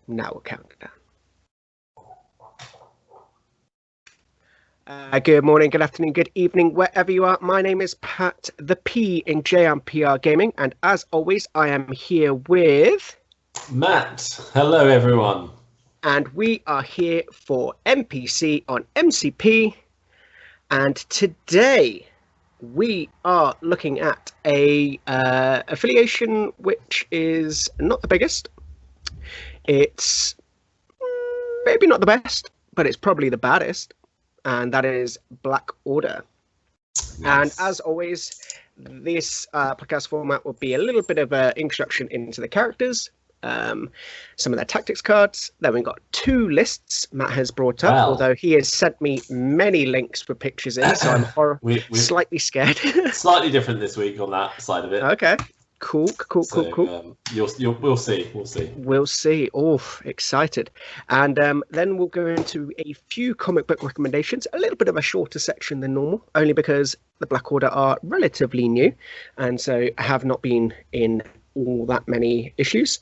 Now we'll count it down. Good morning, good afternoon, good evening, wherever you are. My name is Pat, the P in JMPR Gaming, and as always, I am here with... Matt. Hello, everyone. And we are here for MPC on MCP, and today we are looking at a affiliation which is not the biggest. It's maybe not the best, but it's probably the baddest, and that is Black Order. Yes. And as always, this podcast format will be a little bit of an introduction into the characters, some of their tactics cards. Then we've got two lists Matt has brought up, although he has sent me many links with pictures in, so I'm slightly scared. Slightly different this week on that side of it. Okay. Cool. We'll see. We'll see. Oh, excited. And then we'll go into a few comic book recommendations, a little bit of a shorter section than normal, only because the Black Order are relatively new, and so have not been in all that many issues.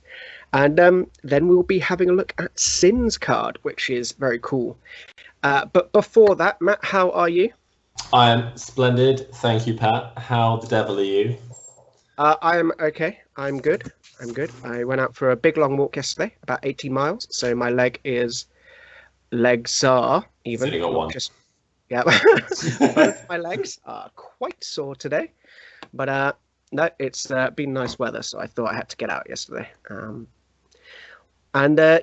And then we'll be having a look at Sin's card, which is very cool. But before that, Matt, how are you? I am splendid. Thank you, Pat. How the devil are you? I am okay. I'm good. I went out for a big long walk yesterday, about 18 miles. So my legs are even. So you got one. Yeah, both my legs are quite sore today. But no, it's been nice weather, so I thought I had to get out yesterday.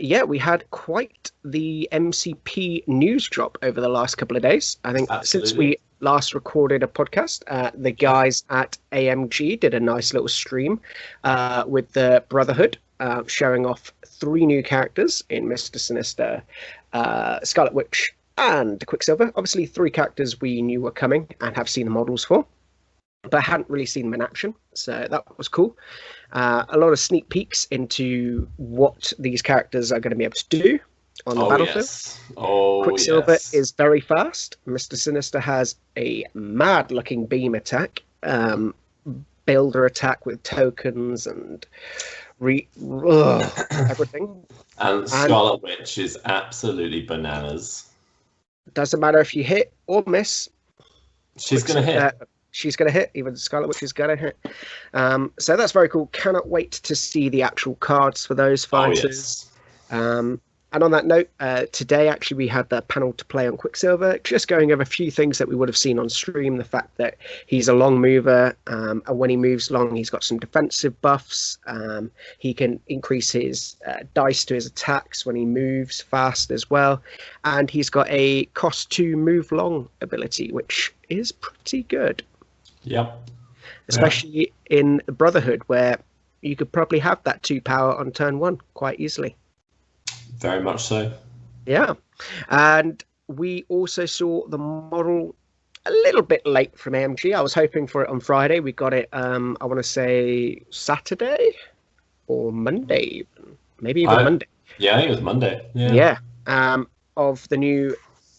Yeah, we had quite the MCP news drop over the last couple of days. I think Since we last recorded a podcast, the guys at AMG did a nice little stream with the Brotherhood, showing off 3 new characters in Mr. Sinister, Scarlet Witch, and Quicksilver. Obviously, 3 characters we knew were coming and have seen the models for, but I hadn't really seen them in action, so that was cool. A lot of sneak peeks into what these characters are going to be able to do on the battlefield. Yes. Quicksilver is very fast. Mr. Sinister has a mad-looking beam attack, builder attack with tokens and everything. And Scarlet Witch is absolutely bananas. Doesn't matter if you hit or miss. She's going to hit. She's going to hit. Even Scarlet Witch is going to hit. So that's very cool. Cannot wait to see the actual cards for those fighters. And on that note, today actually we had the panel to play on Quicksilver, just going over a few things that we would have seen on stream. The fact that he's a long mover, and when he moves long, he's got some defensive buffs. He can increase his dice to his attacks when he moves fast as well. And he's got a cost to move long ability, which is pretty good. Yep. Especially in the Brotherhood, where you could probably have that 2 power on turn 1 quite easily. Very much so. Yeah. And we also saw the model a little bit late from AMG. I was hoping for it on Friday. We got it, I want to say Saturday or Monday, maybe even Monday. Yeah, I think it was Monday. Yeah. Of the new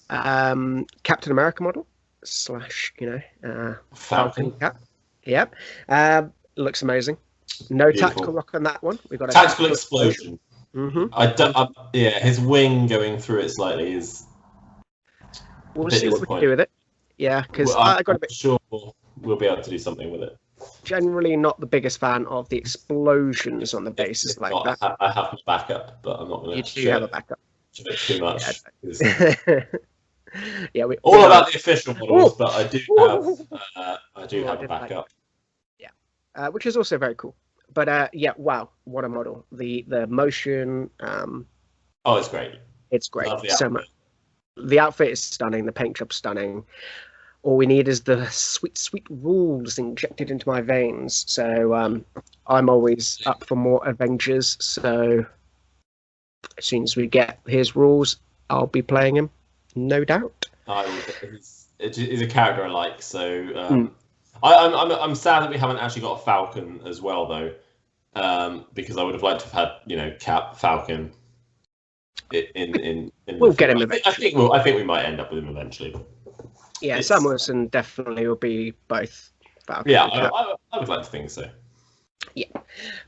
Captain America model / Falcon Cap. Yep. Looks amazing. No Beautiful. Tactical rock on that one. We got a tactical explosion. Mm-hmm. His wing going through it slightly is. We'll see what we can do with it. Yeah, because I'm sure we'll be able to do something with it. Generally, not the biggest fan of the explosions on the bases like that. I have a backup, but I'm not going to. You do have a backup. A bit too much. Yeah, all about the official models, but I do have a backup. Yeah, which is also very cool. But yeah, wow, what a model! The motion. It's great. It's great. So much. The outfit is stunning. The paint job's stunning. All we need is the sweet rules injected into my veins. So I'm always up for more Avengers. So as soon as we get his rules, I'll be playing him, no doubt. He's a character I like. So. I'm sad that we haven't actually got a Falcon as well, though, because I would have liked to have had, Cap, Falcon. In we'll get him eventually. I think we might end up with him eventually. Yeah, Sam Wilson definitely will be both Falcon. Yeah, I would like to think so. Yeah,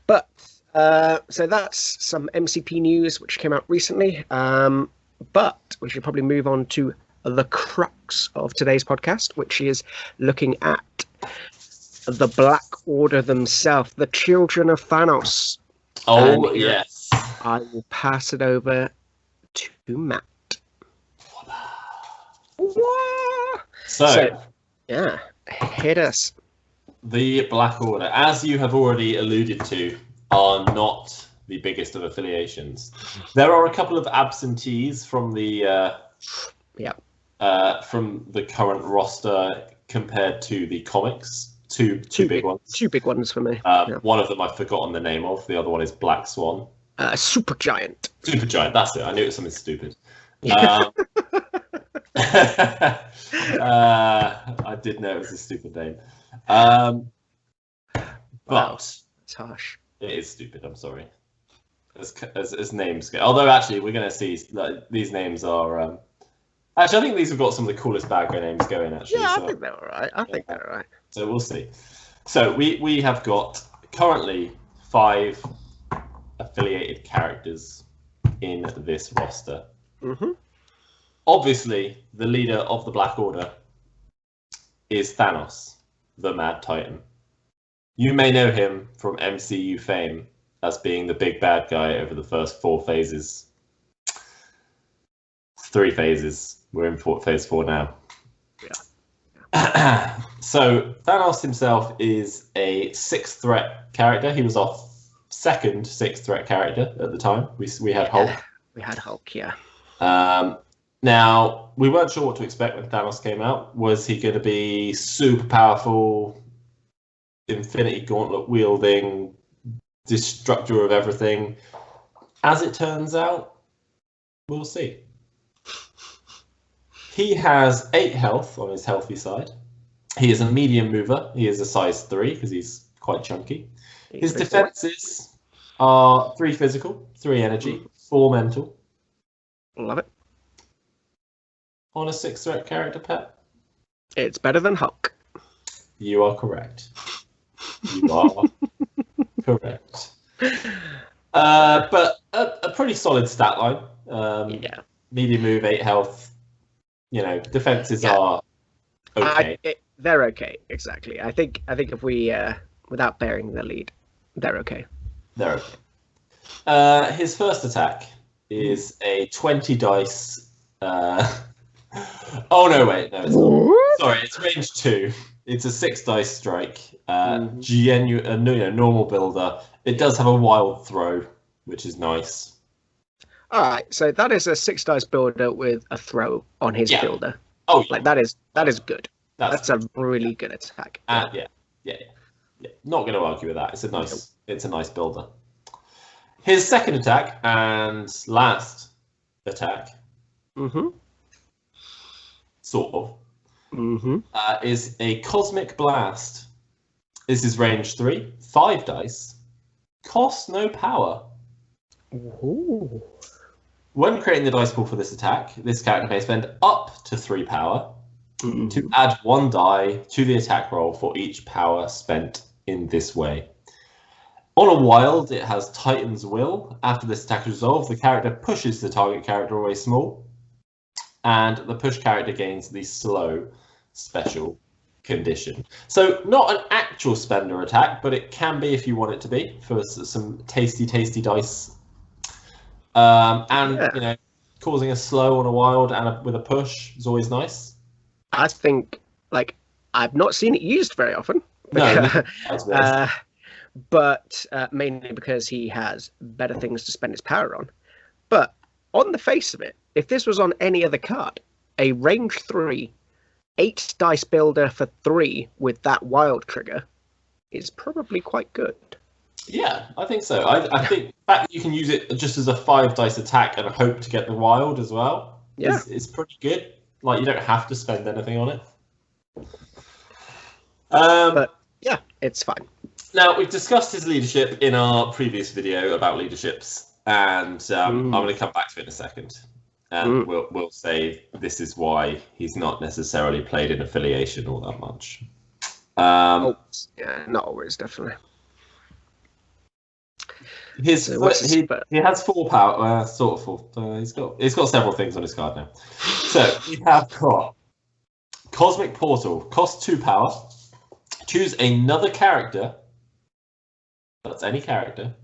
but So that's some MCP news which came out recently. But we should probably move on to the crux of today's podcast, which is looking at the Black Order themselves, the children of Thanos. Oh, yes. I will pass it over to Matt. So, yeah, hit us. The Black Order, as you have already alluded to, are not the biggest of affiliations. There are a couple of absentees from the current roster compared to the comics. Two big ones. Two big ones for me. One of them I've forgotten the name of. The other one is Black Swan. Supergiant. Supergiant. That's it. I knew it was something stupid. I did know it was a stupid name. But wow. It's harsh. It is stupid. I'm sorry. As names go. Although actually, we're going to see like, these names are. Actually, I think these have got some of the coolest bad guy names going. Actually, yeah, I think they're all right. I think they're all right. So we'll see. So we have got currently 5 affiliated characters in this roster. Mm-hmm. Obviously, the leader of the Black Order is Thanos, the Mad Titan. You may know him from MCU fame as being the big bad guy over the first 4 phases. 3 phases. We're in phase 4 now. Yeah. So Thanos himself is a 6th threat character. He was our second 6th threat character at the time. We had Hulk. We had Hulk, yeah. Now, we weren't sure what to expect when Thanos came out. Was he going to be super powerful, Infinity Gauntlet wielding, destructor of everything? As it turns out, we'll see. He has 8 health on his healthy side. He is a medium mover. He is a size 3 because he's quite chunky. His defenses are 3 physical, 3 energy, 4 mental. Love it. On a 6th threat character, Pet? It's better than Hulk. You are correct. You are correct. But a pretty solid stat line. Yeah. Medium move, 8 health. You know, defenses are okay. They're okay, exactly. I think if we, without bearing the lead, they're okay. They're okay. His first attack is a 20 dice. Oh no! Wait, no. It's not. Sorry, it's range 2. It's a 6 dice strike. Normal builder. It does have a wild throw, which is nice. All right, so that is a 6 dice builder with a throw on his builder. Oh, yeah. Like that is good. That's a really good attack. Yeah. Not going to argue with that. It's a nice builder. His second attack and last attack, sort of, is a Cosmic Blast. This is range 3, 5 dice, costs no power. Ooh. When creating the dice pool for this attack, this character may spend up to 3 power to add 1 die to the attack roll for each power spent in this way. On a wild, it has Titan's Will. After this attack is resolved, the character pushes the target character away small, and the push character gains the slow special condition. So not an actual spender attack, but it can be if you want it to be for some tasty dice. Causing a slow on a wild and with a push is always nice. I think, I've not seen it used very often. But mainly because he has better things to spend his power on. But on the face of it, if this was on any other card, a range 3, 8 dice builder for 3 with that wild trigger is probably quite good. Yeah, I think so. I think the fact that you can use it just as a 5 dice attack and hope to get the wild as well is pretty good. Like, you don't have to spend anything on it. But yeah, it's fine. Now, we've discussed his leadership in our previous video about leaderships, and I'm going to come back to it in a second. And we'll say this is why he's not necessarily played in affiliation all that much. Not always, definitely. His So what's his he, spell? he has 4 power, sort of 4. He's got several things on his card now. So we have got Cosmic Portal, costs 2 power. Choose another character. That's any character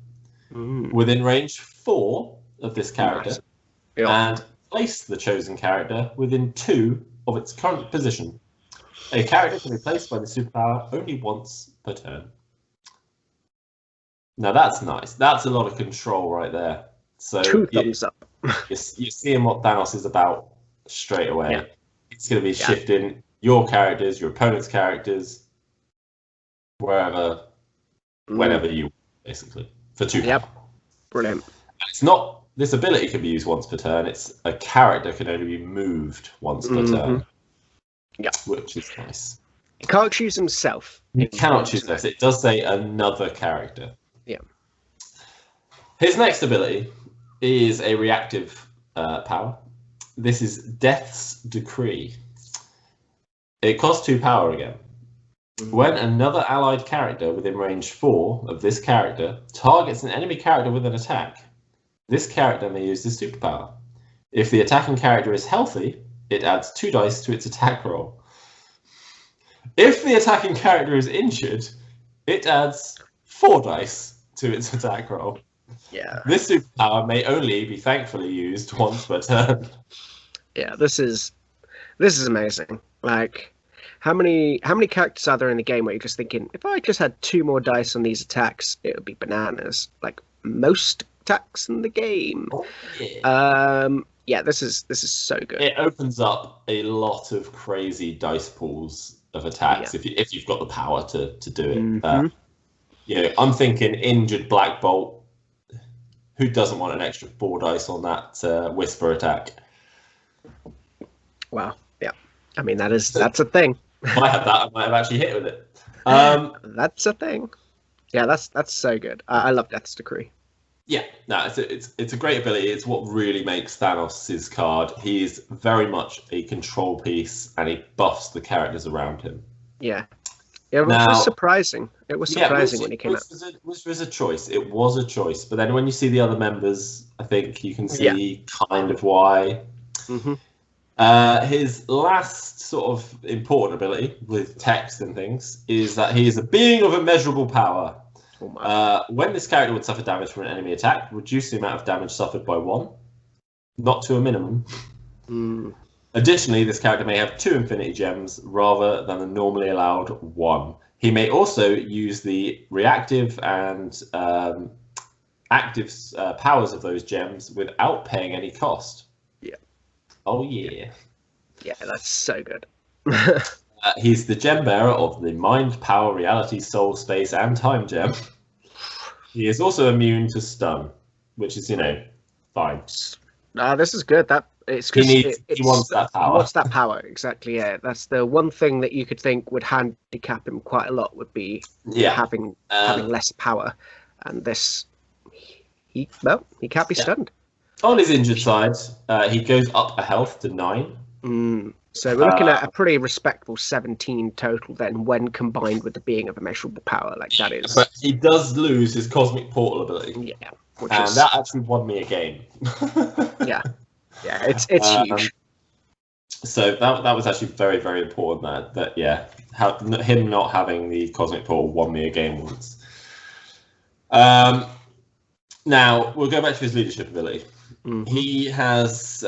within range 4 of this character, Nice. Yep. and place the chosen character within 2 of its current position. A character can be placed by the superpower only once per turn. Now that's nice. That's a lot of control right there. So 2 thumbs up. you're seeing what Thanos is about straight away. Yeah. It's going to be shifting your characters, your opponent's characters, wherever, whenever you want, basically, for 2 power. Yep. Brilliant. And it's not, this ability can be used once per turn. It's a character can only be moved once per turn. Yeah. Which is nice. He can't choose himself. You cannot choose this. It does say another character. Yeah. His next ability is a reactive power. This is Death's Decree. It costs 2 power again. When another allied character within range 4 of this character targets an enemy character with an attack, this character may use this superpower. If the attacking character is healthy, it adds 2 dice to its attack roll. If the attacking character is injured, it adds 4 dice to its attack roll. Yeah. This superpower may only be thankfully used once per turn. Yeah, this is amazing. Like, how many characters are there in the game where you're just thinking, if I just had 2 more dice on these attacks, it would be bananas. Like most attacks in the game. Oh, yeah. Yeah, this is so good. It opens up a lot of crazy dice pools of attacks if you've got the power to do it. You know, I'm thinking injured Black Bolt. Who doesn't want an extra 4 dice on that Whisper attack? Wow. Yeah. I mean, that's a thing. If I had that, I might have actually hit with it. That's a thing. Yeah, that's so good. I love Death's Decree. Yeah, no, it's a great ability. It's what really makes Thanos' card. He is very much a control piece, and he buffs the characters around him. Yeah. It was surprising. It was surprising when he came out. Which was a choice. It was a choice. But then when you see the other members, I think you can see kind of why. His last sort of important ability with text and things is that he is a being of immeasurable power. When this character would suffer damage from an enemy attack, reduce the amount of damage suffered by 1, not to a minimum. Additionally, this character may have 2 Infinity Gems rather than the normally allowed 1. He may also use the reactive and active powers of those gems without paying any cost. Yeah. Oh, yeah. Yeah, that's so good. He's the gem bearer of the Mind, Power, Reality, Soul, Space, and Time gem. He is also immune to stun, which is, fine. This is good. He wants that power. He wants that power, exactly. Yeah, that's the one thing that you could think would handicap him quite a lot. Would be having less power, and this he can't be stunned. On his injured side, he goes up a health to 9. So we're looking at a pretty respectable 17 total then, when combined with the being of immeasurable power. Like that is. But he does lose his Cosmic Portal ability. Yeah, that actually won me a game. Yeah, it's huge. So that was actually very, very important. Him not having the Cosmic Portal won me a game once. Now we'll go back to his leadership ability. He has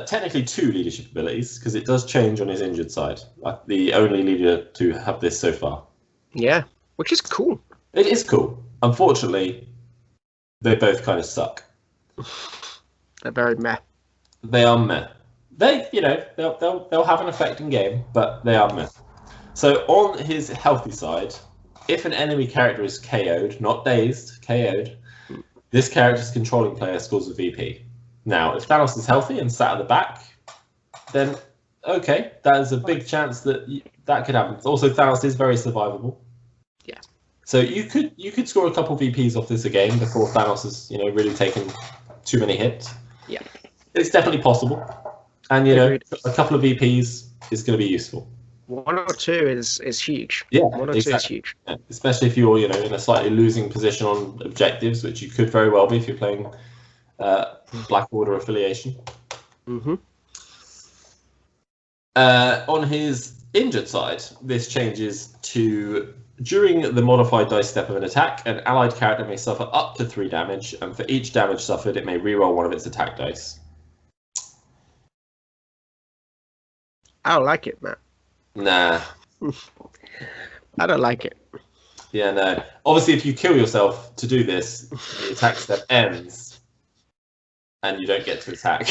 technically 2 leadership abilities because it does change on his injured side. The only leader to have this so far. Yeah, which is cool. It is cool. Unfortunately, they both kind of suck. They're very meh. They are meh. They'll have an effect in game, but they are meh. So on his healthy side, if an enemy character is KO'd, not dazed, KO'd, this character's controlling player scores a VP. Now, if Thanos is healthy and sat at the back, then okay, that is a big chance that that could happen. Also, Thanos is very survivable. Yeah. So you could score a couple VPs off this again before Thanos has really taken too many hits. Yeah. It's definitely possible, and a couple of VPs is going to be useful. 1 or 2 is huge. Yeah, 1 or 2 is huge. Yeah. Especially if you're, in a slightly losing position on objectives, which you could very well be if you're playing Black Order affiliation. Mm-hmm. On his injured side, this changes to during the modified dice step of an attack, an allied character may suffer up to 3 damage, and for each damage suffered, it may reroll one of its attack dice. I don't like it, Matt. Nah. I don't like it. Yeah, no. Obviously, if you kill yourself to do this, the attack step ends, and you don't get to attack.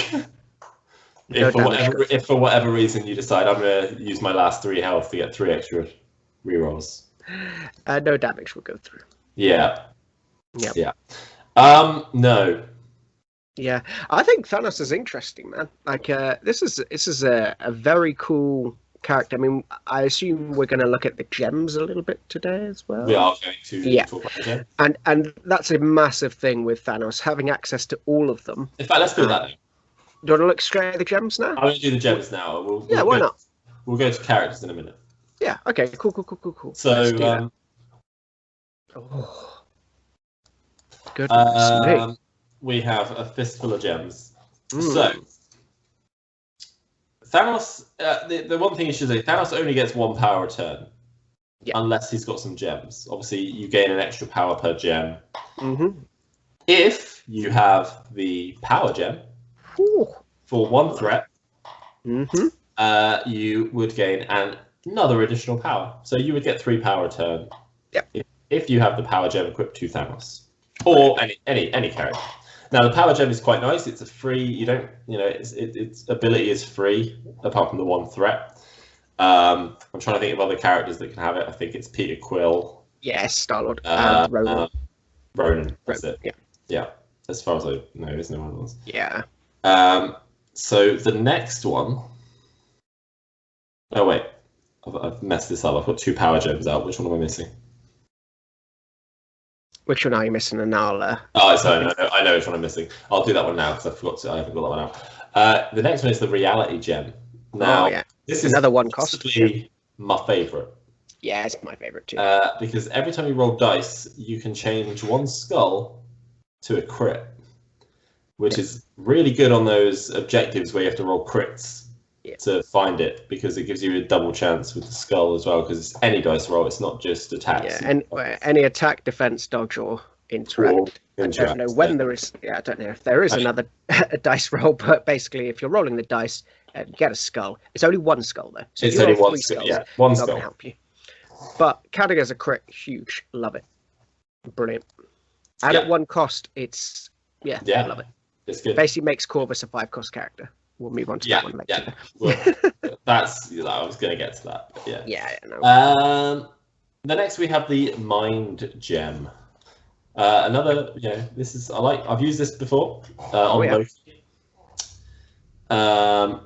If for whatever reason you decide I'm going to use my last 3 health to get 3 extra rerolls. No damage will go through. Yeah. Yep. Yeah. No. Yeah, I think Thanos is interesting, man. Like, this is a very cool character. I mean, I assume we're going to look at the gems a little bit today as well. We are going to talk about the gems. And that's a massive thing with Thanos, having access to all of them. In fact, let's do that now. Do you want to look straight at the gems now? I'm going to do the gems now. Why not? We'll go to characters in a minute. Yeah, okay, cool. So, oh. Goodness me. We have a fistful of gems. Mm. So, Thanos, the one thing you should say, Thanos only gets 1 power a turn. Yeah. Unless he's got some gems. Obviously, you gain an extra power per gem. Mm-hmm. If you have the power gem, for 1 threat, you would gain another additional power. So you would get 3 power a turn. Yep. If you have the power gem equipped to Thanos. Or any character. Now the power gem is quite nice. It's a free. You don't. Its ability is free apart from the 1 threat. I'm trying to think of other characters that can have it. I think it's Peter Quill. Yes, Star-Lord. Ronan. That's it. Yeah. Yeah. As far as I know, there's no other ones. Yeah. So the next one. Oh wait, I've messed this up. I've got 2 power gems out. Which one am I missing? Which one are you missing? And I'll. I know which one I'm missing. I'll do that one now because I haven't got that one out. The next one is the reality gem. Now, this is another 1 cost. Possibly my favourite. Yeah, it's my favourite too. Because every time you roll dice, you can change 1 skull to a crit, which is really good on those objectives where you have to roll crits to find it, because it gives you a double chance with the skull as well, because it's any dice roll, it's not just attacks. Yeah, and any attack, defense, dodge, or interact. I don't know when there is. Yeah, I don't know if there is another dice roll, but basically, if you're rolling the dice and get a skull, it's only 1 skull though. So it's only 1 skull. Yeah, 1 skull. Not gonna help you. But counting as a crit, huge. Love it. Brilliant. And at 1 cost, it's I love it. It's good. Basically makes Corvus a 5-cost character. We'll move on to that one later. Yeah. Well, I was going to get to that. But yeah. Yeah. No. The next we have the Mind Gem. Another, this is I've used this before on both.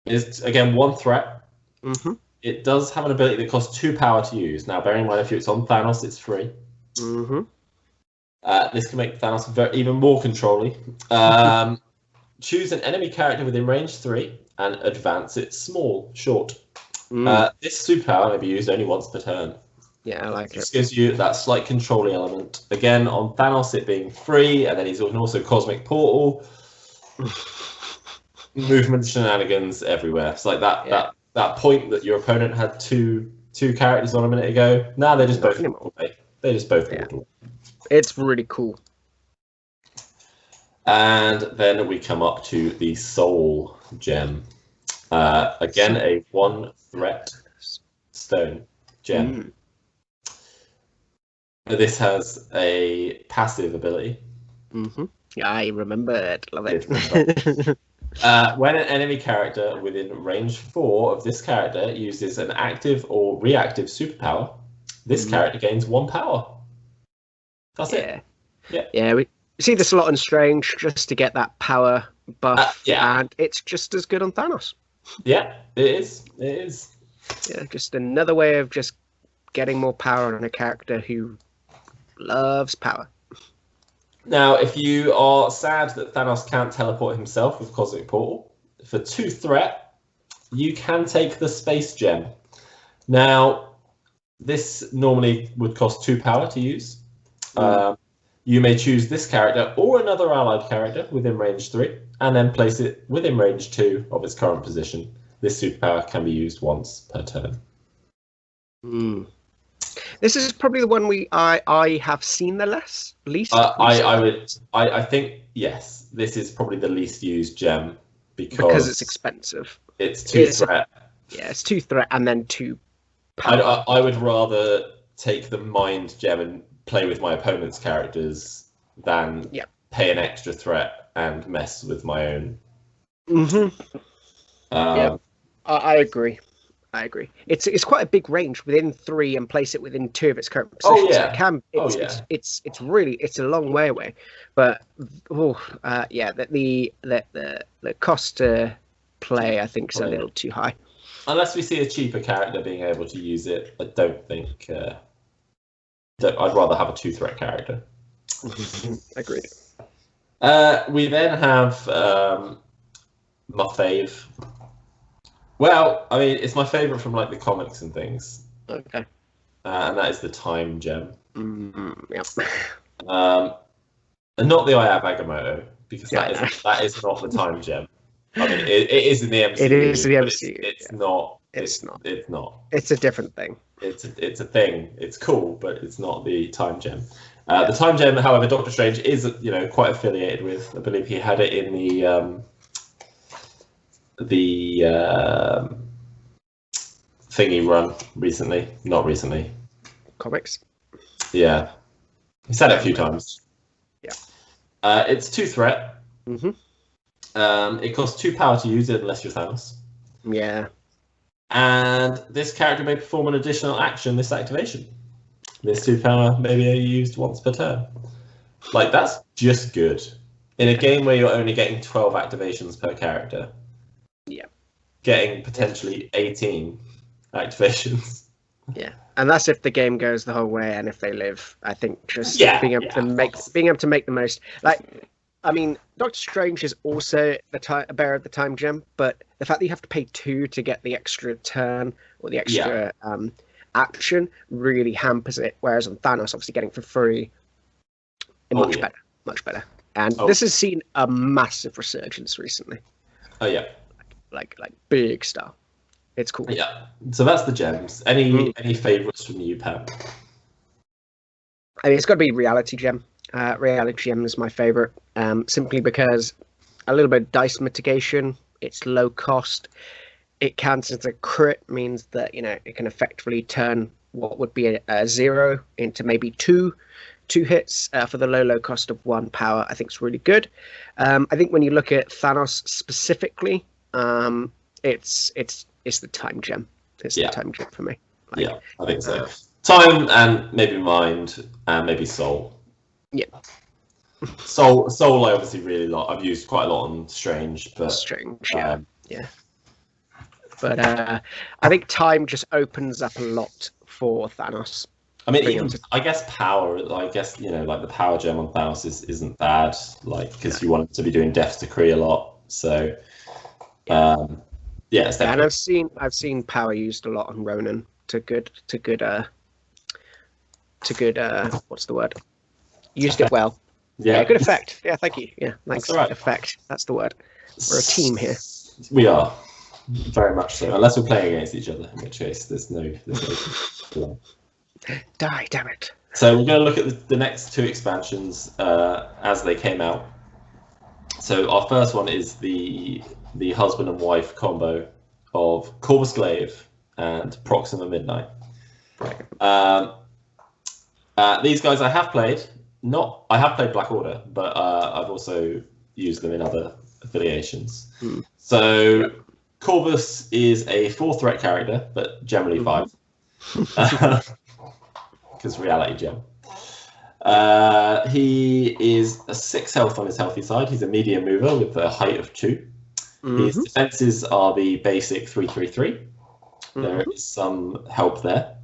It's again 1 threat. Mm-hmm. It does have an ability that costs 2 power to use. Now, bearing in mind if it's on Thanos, it's free. Mm-hmm. This can make Thanos even more controlly. Choose an enemy character within range 3 and advance it short. This superpower may be used only once per turn. Yeah, I like it. This gives you that slight controlling element. Again, on Thanos, it being free, and then he's also Cosmic Portal. Movement shenanigans everywhere. It's like that point that your opponent had two characters on a minute ago. Now they're just both away. They just both walked away. It's really cool. And then we come up to the Soul Gem. Again, a 1 threat stone gem. This has a passive ability. Mm-hmm. Yeah, I remember it. Love it. When an enemy character within range 4 of this character uses an active or reactive superpower, this character gains 1 power. That's it. Yeah, we see this a lot in Strange, just to get that power buff, and it's just as good on Thanos. Yeah, it is. It is. Yeah, just another way of just getting more power on a character who loves power. Now, if you are sad that Thanos can't teleport himself with Cosmic Portal, for 2 threat, you can take the Space Gem. Now, this normally would cost 2 power to use. You may choose this character or another allied character within range 3, and then place it within range 2 of its current position. This superpower can be used once per turn. This is probably the one I have seen the least. I think yes. This is probably the least used gem because it's expensive. It's 2 threat. It's 2 threat and then 2 power. I would rather take the mind gem and play with my opponent's characters than pay an extra threat and mess with my own. I agree. It's quite a big range within 3 and place it within 2 of its current position. It's really a long way away. But the cost to play I think is a little too high. Unless we see a cheaper character being able to use it, I don't think. I'd rather have a 2 threat character. Agreed. We then have my fave. Well, I mean, it's my favorite from like the comics and things. Okay. And that is the time gem. Yep. And not the I Have Agamotto, because that is not the time gem. I mean, it is in the MCU. It is in the MCU. It's not. It's not. It's not. It's a different thing. It's a thing. It's cool, but it's not the time gem. The time gem, however, Doctor Strange is quite affiliated with. I believe he had it in the thingy run recently. Not recently. Comics. Yeah, he said it a few times. Yeah. It's 2 threat. It costs 2 power to use it unless you're Thanos. Yeah. And this character may perform an additional action this activation. This 2 power may be used once per turn. Like, that's just good. In a game where you're only getting 12 activations per character. Yeah. Getting potentially 18 activations. Yeah. And that's if the game goes the whole way and if they live. I think just being able to make the most. Like, I mean, Doctor Strange is also a bearer of the time gem, but the fact that you have to pay 2 to get the extra turn or the extra action really hampers it. Whereas on Thanos, obviously getting for free, much better. And this has seen a massive resurgence recently. Oh yeah, like big stuff. It's cool. Yeah. So that's the gems. Any favorites from you, Pam? I mean, it's got to be Reality Gem. Reality Gem is my favorite, simply because a little bit of dice mitigation. It's low cost. It counts as a crit, means that it can effectively turn what would be a 0 into maybe two hits for the low cost of 1 power. I think it's really good. I think when you look at Thanos specifically, it's the time gem. It's the time gem for me. I think so. Time and maybe mind and maybe soul. Yeah. Soul I obviously really like. I've used quite a lot on Strange, but yeah. But I think time just opens up a lot for Thanos. I mean, I guess power. I guess like the power gem on Thanos isn't bad, like because you want him to be doing Death Decree a lot. So, it's and I've seen power used a lot on Ronan to good. What's the word? Used it well. Yeah, good effect. Yeah, thank you. Yeah, thanks. That's right. Effect. That's the word. We're a team here. We are very much so. Unless we're playing against each other, in which case there's no. Die, damn it. So we're going to look at the next 2 expansions as they came out. So our first one is the husband and wife combo of Corvus Glaive and Proxima Midnight. These guys I have played. I have played Black Order, but I've also used them in other affiliations. So Corvus is a 4 threat character, but generally 5. Because reality gem. He is a 6 health on his healthy side. He's a medium mover with a height of 2. His defenses are the basic 3/3/3. There is some help there.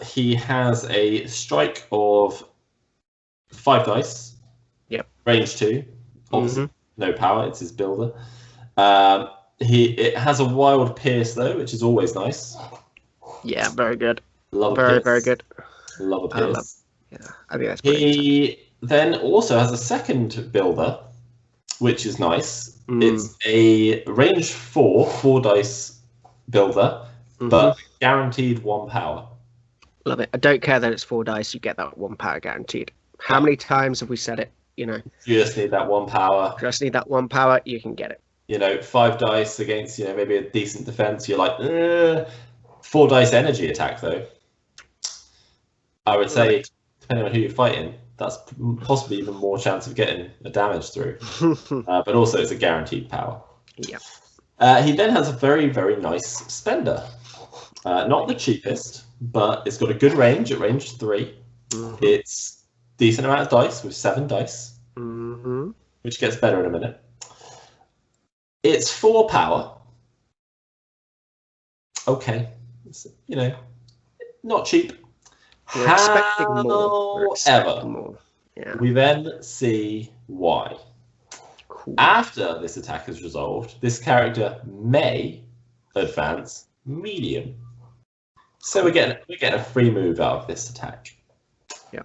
He has a strike of 5 dice. Yep. Range 2. Obviously, no power. It's his builder. It has a wild pierce though, which is always nice. Yeah, very good. Love a Very, pierce. very good. Love a pierce. I think that's brilliant. He then also has a second builder, which is nice. It's a range 4 dice builder, but guaranteed 1 power. Love it. I don't care that it's 4 dice. You get that 1 power guaranteed. How many times have we said it? You know, you just need that 1 power. Just need that 1 power. You can get it. You know, 5 dice against maybe a decent defense. You're like 4 dice energy attack though. I would say, depending on who you're fighting, that's possibly even more chance of getting a damage through. But also, it's a guaranteed power. Yeah. He then has a very, very nice spender. Not the cheapest, but it's got a good range at range 3. It's decent amount of dice with 7 dice, which gets better in a minute. It's 4 power. Okay, not cheap. We're expecting more. However, we then see why. Cool. After this attack is resolved, this character may advance medium. So we're getting a free move out of this attack. Yeah.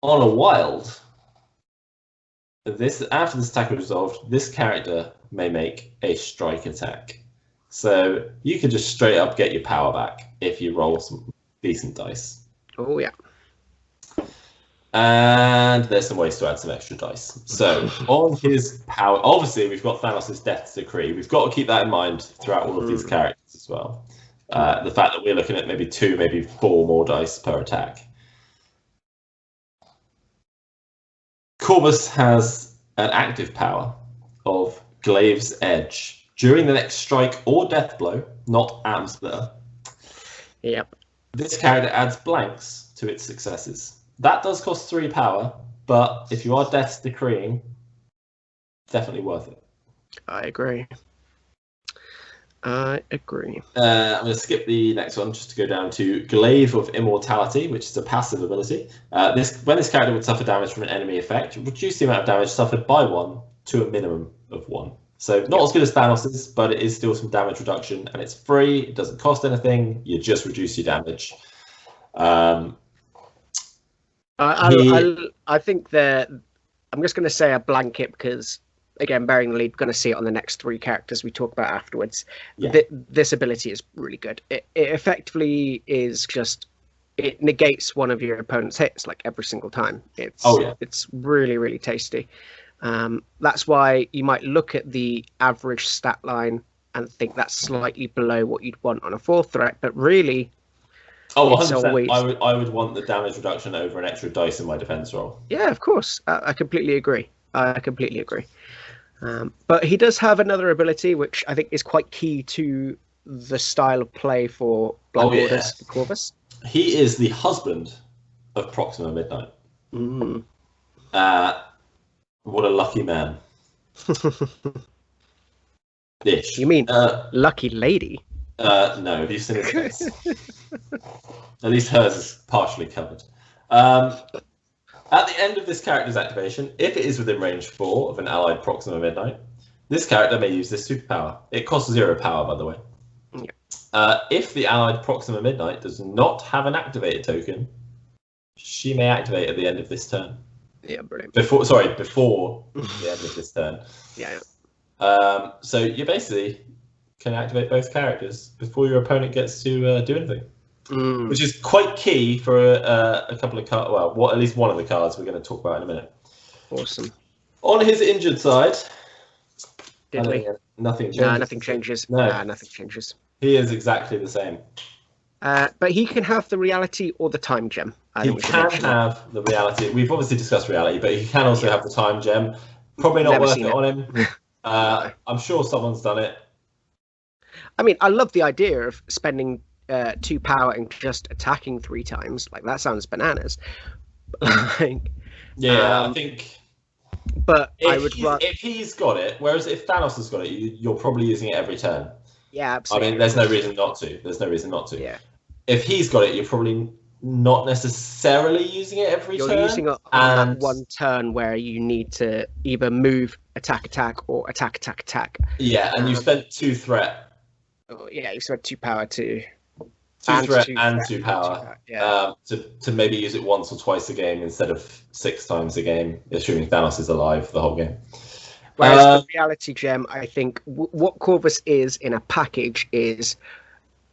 On a wild, after this attack is resolved, this character may make a strike attack. So you can just straight up get your power back if you roll some decent dice. Oh yeah. And there's some ways to add some extra dice. So on his power, obviously we've got Thanos' death decree. We've got to keep that in mind throughout all of these characters as well. The fact that we're looking at maybe 2, maybe 4 more dice per attack. Corvus has an active power of Glaive's Edge. During the next strike or death blow, not Atom Splitter, this character adds blanks to its successes. That does cost 3 power, but if you are death decreeing, definitely worth it. I agree. I'm going to skip the next one just to go down to Glaive of Immortality, which is a passive ability. When this character would suffer damage from an enemy effect, reduce the amount of damage suffered by 1 to a minimum of 1. So not as good as Thanos's, but it is still some damage reduction, and it's free. It doesn't cost anything. You just reduce your damage. I think that I'm just going to say a blanket because, again, bearing the lead, going to see it on the next 3 characters we talk about afterwards. Yeah. This ability is really good. It effectively is just, it negates one of your opponent's hits like every single time. It's really, really tasty. That's why you might look at the average stat line and think that's slightly below what you'd want on a 4th threat, but really, 100%. I would want the damage reduction over an extra dice in my defense roll. Yeah, of course. I completely agree. But he does have another ability which I think is quite key to the style of play for Blood Orders for Corvus. He is the husband of Proxima Midnight. What a lucky man. Ish. You mean lucky lady? No, have you seen his face? At least hers is partially covered. At the end of this character's activation, if it is within range 4 of an allied Proxima Midnight, this character may use this superpower. It costs 0 power, by the way. Yeah. If the allied Proxima Midnight does not have an activated token, she may activate at the end of this turn. Yeah, brilliant. Before the end of this turn. Yeah. So you basically can activate both characters before your opponent gets to do anything, which is quite key for a couple of cards. Well, at least one of the cards we're going to talk about in a minute. Awesome. On his injured side, nothing changes. No, nothing changes. No, nothing changes. He is exactly the same. But he can have the reality or the time gem. He can have the reality. We've obviously discussed reality, but he can also have the time gem. Probably not worth it on him. I'm sure someone's done it. I mean, I love the idea of spending 2 power and just attacking 3 times. Like, that sounds bananas. I think. But if he's got it, whereas if Thanos has got it, you're probably using it every turn. Yeah, absolutely. I mean, there's no reason not to. Yeah. If he's got it, you're probably not necessarily using it every turn. You're using it on that one turn where you need to either move, attack, or attack. Yeah, and you spent 2 threat. Oh, yeah, you spent 2 power to... 2 threat and 2 power. Yeah. To maybe use it once or twice a game instead of 6 times a game, assuming Thanos is alive the whole game. Whereas the reality gem, I think, what Corvus is in a package is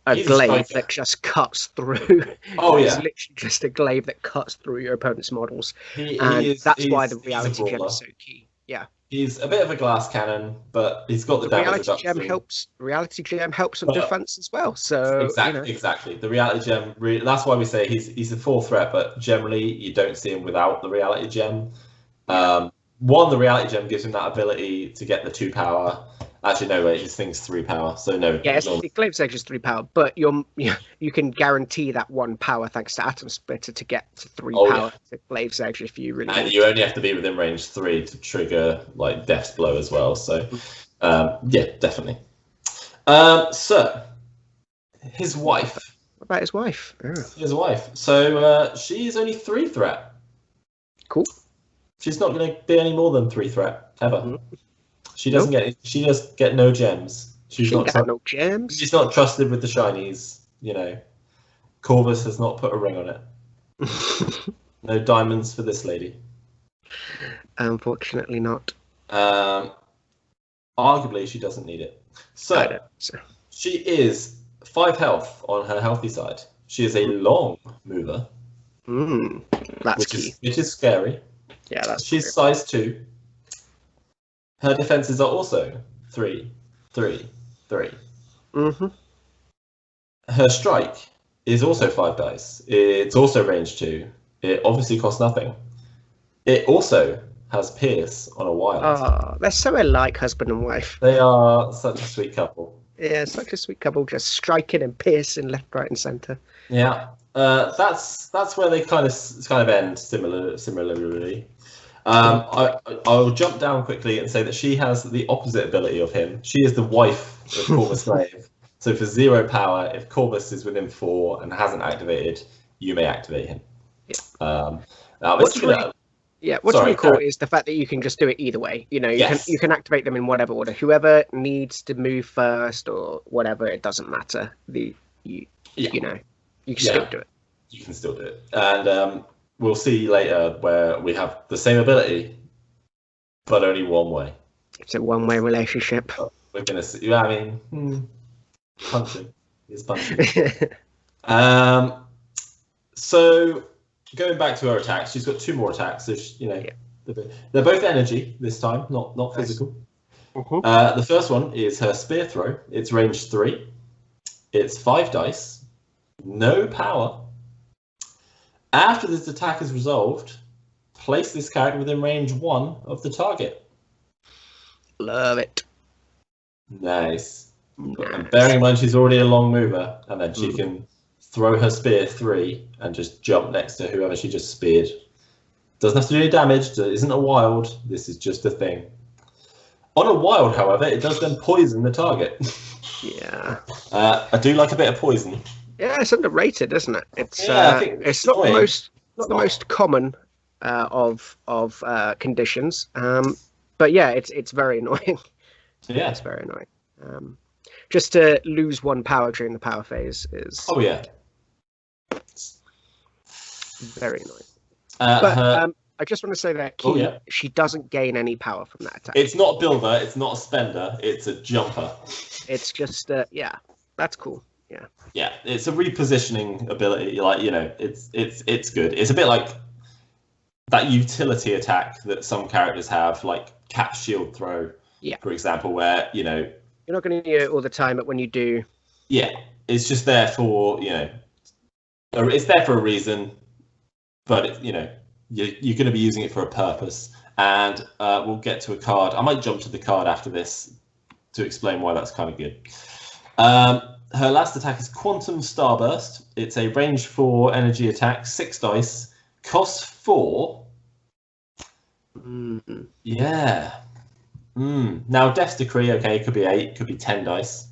a glaive that just cuts through. Oh, It's literally just a glaive that cuts through your opponent's models. That's why the reality gem is so key. Yeah. He's a bit of a glass cannon, but he's got the damage reduction. Reality gem helps on defense as well. So exactly. The reality gem. That's why we say he's a 4 threat, but generally you don't see him without the reality gem. The reality gem gives him that ability to get the 2 power. Actually, no, wait, his thing's 3 power, so no. Yeah, Glaive's Edge is 3 power, but you can guarantee that 1 power thanks to Atom Splitter to get to 3 power to Glaive's Edge if you really. And you only have to be within range 3 to trigger like Death's Blow as well. So, yeah, definitely. So, his wife. What about his wife? Oh. His wife. So she's only 3 threat. Cool. She's not going to be any more than 3 threat ever. Mm-hmm. She doesn't get. She does get no gems. She's not no gems. She's not trusted with the shinies. You know, Corvus has not put a ring on it. No diamonds for this lady. Unfortunately, not. Arguably, she doesn't need it. So she is 5 health on her healthy side. She is a long mover. That's key. Which is scary. Yeah, she's size 2. Her defenses are also 3, 3, 3. Mm-hmm. Her strike is also 5 dice. It's also range 2. It obviously costs nothing. It also has Pierce on a wild. Oh, they're so alike, husband and wife. They are such a sweet couple. Yeah, such a sweet couple, just striking and piercing left, right, and centre. Yeah, that's where they kind of end similarly. I'll jump down quickly and say that she has the opposite ability of him. She is the wife of Corvus Glaive. So for 0 power, if Corvus is within 4 and hasn't activated, you may activate him. Yeah. What's really cool is the fact that you can just do it either way. You know, you can activate them in whatever order. Whoever needs to move first or whatever, it doesn't matter. You can still do it. You can still do it, and we'll see later where we have the same ability, but only one way. It's a one-way relationship. We're gonna see. I mean, punching is punching. So going back to her attacks, she's got 2 more attacks. So they're both energy this time, not physical. Uh-huh. The first one is her spear throw. It's range 3. It's 5 dice, no power. After this attack is resolved, place this character within range 1 of the target. Love it. Nice. And bearing in mind she's already a long mover, and then she can throw her spear 3 and just jump next to whoever she just speared. Doesn't have to do any damage. It isn't a wild. This is just a thing. On a wild, however, it does then poison the target. Yeah. I do like a bit of poison. Yeah, it's underrated, isn't it? It's not the most common of conditions, but yeah, it's very annoying. Yeah, it's very annoying. Just to lose 1 power during the power phase is very annoying. I just want to say that she doesn't gain any power from that attack. It's not a builder, it's not a spender, it's a jumper. It's just that's cool. Yeah. Yeah, it's a repositioning ability. It's good. It's a bit like that utility attack that some characters have, like Cap Shield Throw, for example, where you're not going to use it all the time, but when you do, it's just there for it's there for a reason, but you're going to be using it for a purpose. And we'll get to a card. I might jump to the card after this to explain why that's kind of good. Her last attack is Quantum Starburst. It's a range 4 energy attack, 6 dice, costs 4. Yeah. Now Death's Decree, it could be 8, could be 10 dice.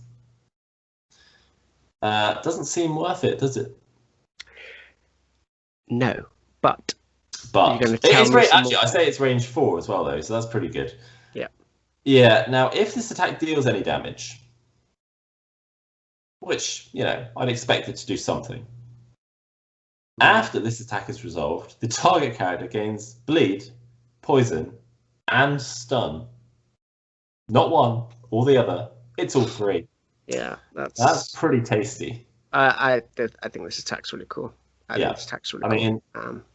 Doesn't seem worth it, does it? No, but But you're going to tell me actually, I say it's range 4 as well, though, so that's pretty good. Yeah. Yeah. Now, if this attack deals any damage, which I'd expect it to do something. After this attack is resolved, the target character gains bleed, poison, and stun. Not one or the other. It's all 3. Yeah, that's pretty tasty. I think this attack's really cool. I think this attack's really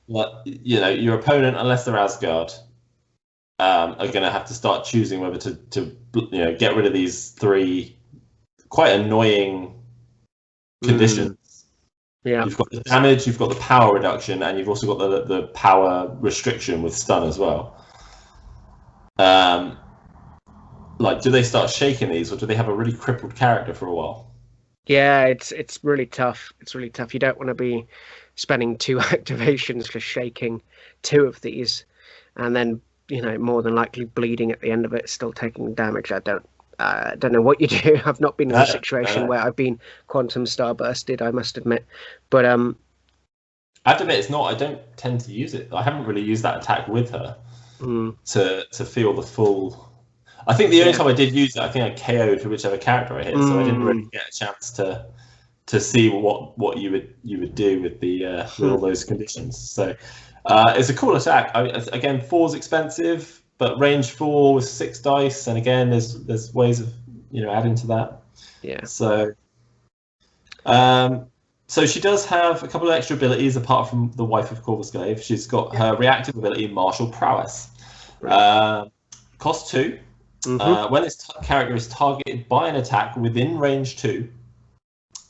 cool. Your opponent, unless they're Asgard, are going to have to start choosing whether to get rid of these 3 quite annoying conditions. Yeah, you've got the damage, you've got the power reduction, and you've also got the power restriction with stun as well. Do they start shaking these, or do they have a really crippled character for a while? Yeah, it's really tough. It's really tough. You don't want to be spending 2 activations for shaking 2 of these, and then more than likely bleeding at the end of it, still taking damage. I don't know what you do. I've not been in a situation where I've been quantum starbursted, I must admit. But I have to admit, it's not. I don't tend to use it. I haven't really used that attack with her to feel the full. I think the only time I did use it, I think I KO'd for whichever character I hit, so I didn't really get a chance to see what you would do with with all those conditions. So it's a cool attack. Again, 4's expensive. But range 4 with 6 dice, and again, there's ways of adding to that. Yeah. So, so she does have a couple of extra abilities apart from the wife of Corvus Glaive. She's got her reactive ability, Martial Prowess. Right. Cost 2. When this character is targeted by an attack within range 2,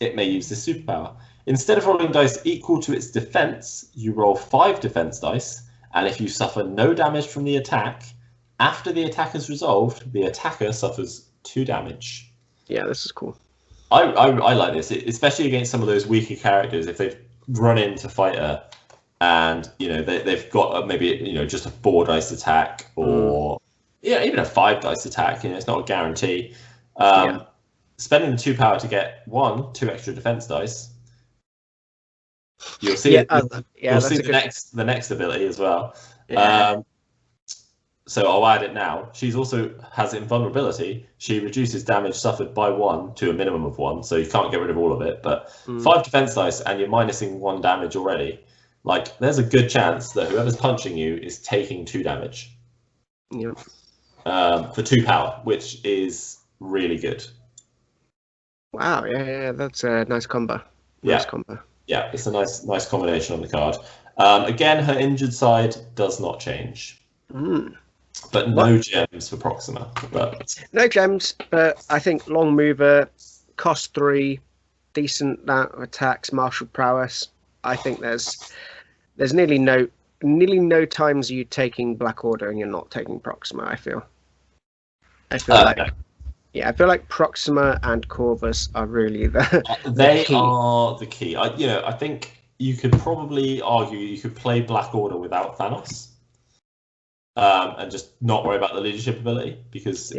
it may use this superpower. Instead of rolling dice equal to its defense, you roll 5 defense dice, and if you suffer no damage from the attack, after the attack is resolved, the attacker suffers 2 damage. Yeah, this is cool. I like this, especially against some of those weaker characters. If they've run in to fight her, and they've got maybe just a 4 dice attack, or even a 5 dice attack. It's not a guarantee. Spending the 2 power to get 2 extra defense dice. You'll see. You'll see the next ability as well. Yeah. So I'll add it now. She's also has invulnerability. She reduces damage suffered by 1 to a minimum of 1, so you can't get rid of all of it. But 5 defense dice, and you're minusing 1 damage already. There's a good chance that whoever's punching you is taking 2 damage. Yeah. For 2 power, which is really good. Wow. Yeah. That's a nice combo. Nice combo. Yeah, it's a nice combination on the card. Again, her injured side does not change. But no gems for Proxima. No gems, but I think long mover, cost 3, decent attacks, martial prowess. I think there's nearly no times you taking Black Order and you're not taking Proxima. I feel like Proxima and Corvus are really the key. Are the key. I think you could probably argue you could play Black Order without Thanos, and just not worry about the leadership ability because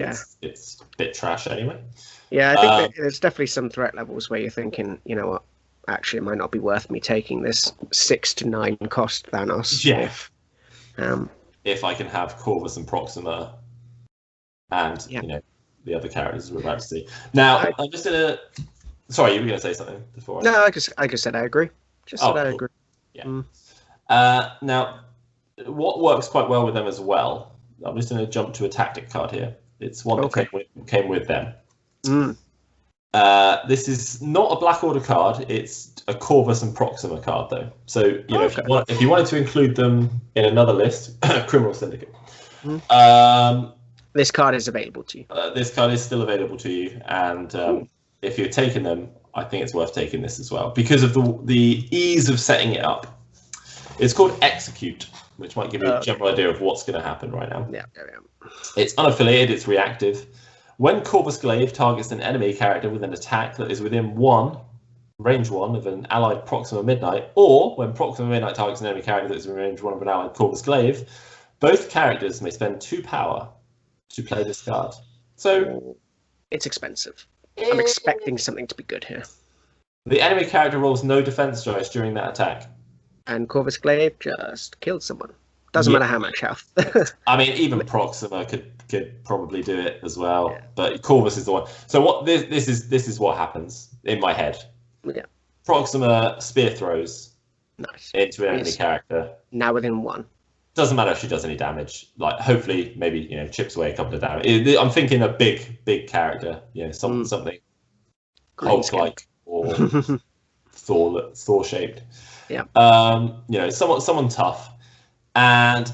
it's a bit trash anyway. Yeah, I think there's definitely some threat levels where you're thinking, you know what, actually it might not be worth me taking this 6 to 9 cost Thanos. Yeah. If I can have Corvus and Proxima and the other characters we're about to see. Now, I'm just gonna. Sorry, you were gonna say something before. No, I just said I agree. I agree. Yeah. Now, what works quite well with them as well. I'm just gonna jump to a tactic card here. It's one that came with them. This is not a Black Order card. It's a Corvus and Proxima card, though. So if you wanted to include them in another list, Criminal Syndicate. This card is available to you. This card is still available to you, and if you're taking them, I think it's worth taking this as well because of the ease of setting it up. It's called Execute, which might give you a general idea of what's going to happen right now. Yeah, there we are. It's unaffiliated. It's reactive. When Corvus Glaive targets an enemy character with an attack that is within range 1 of an allied Proxima Midnight, or when Proxima Midnight targets an enemy character that is within range 1 of an allied Corvus Glaive, both characters may spend 2 power to play this card. So it's expensive. I'm expecting something to be good here. The enemy character rolls no defense dice during that attack. And Corvus Glaive just killed someone. Doesn't matter how much health. I mean, even Proxima could probably do it as well, Yeah. but Corvus is the one. So what this is what happens in my head. Yeah. Proxima spear throws Nice. into an enemy character. Now within 1. Doesn't matter if she does any damage. Like, hopefully, maybe, you know, chips away a couple of damage. I'm thinking a big character. You know, something Hulk-like or Thor shaped. Yeah. You know, someone tough, and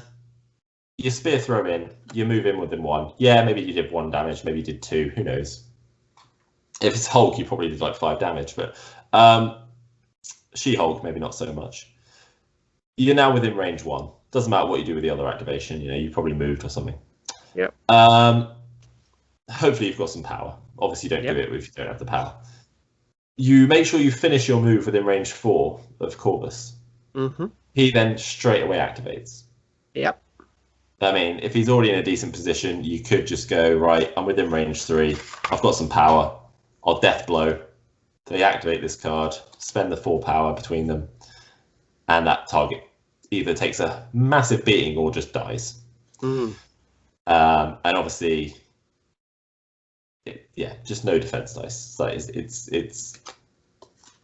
you spear throw in. You move in within 1. Yeah, maybe you did 1 damage. Maybe you did 2. Who knows? If it's Hulk, you probably did like 5 damage. But She-Hulk, maybe not so much. You're now within range 1. Doesn't matter what you do with the other activation. You know, you probably moved or something. Yeah. Hopefully you've got some power. Obviously, don't do it if you don't have the power. You make sure you finish your move within range 4 of Corvus. Mm-hmm. He then straight away activates. Yep. I mean, if he's already in a decent position, you could just go, right, I'm within range 3. I've got some power. I'll death blow. They activate this card, spend the 4 power between them, and that target either takes a massive beating or just dies. And obviously, just no defense dice. So it's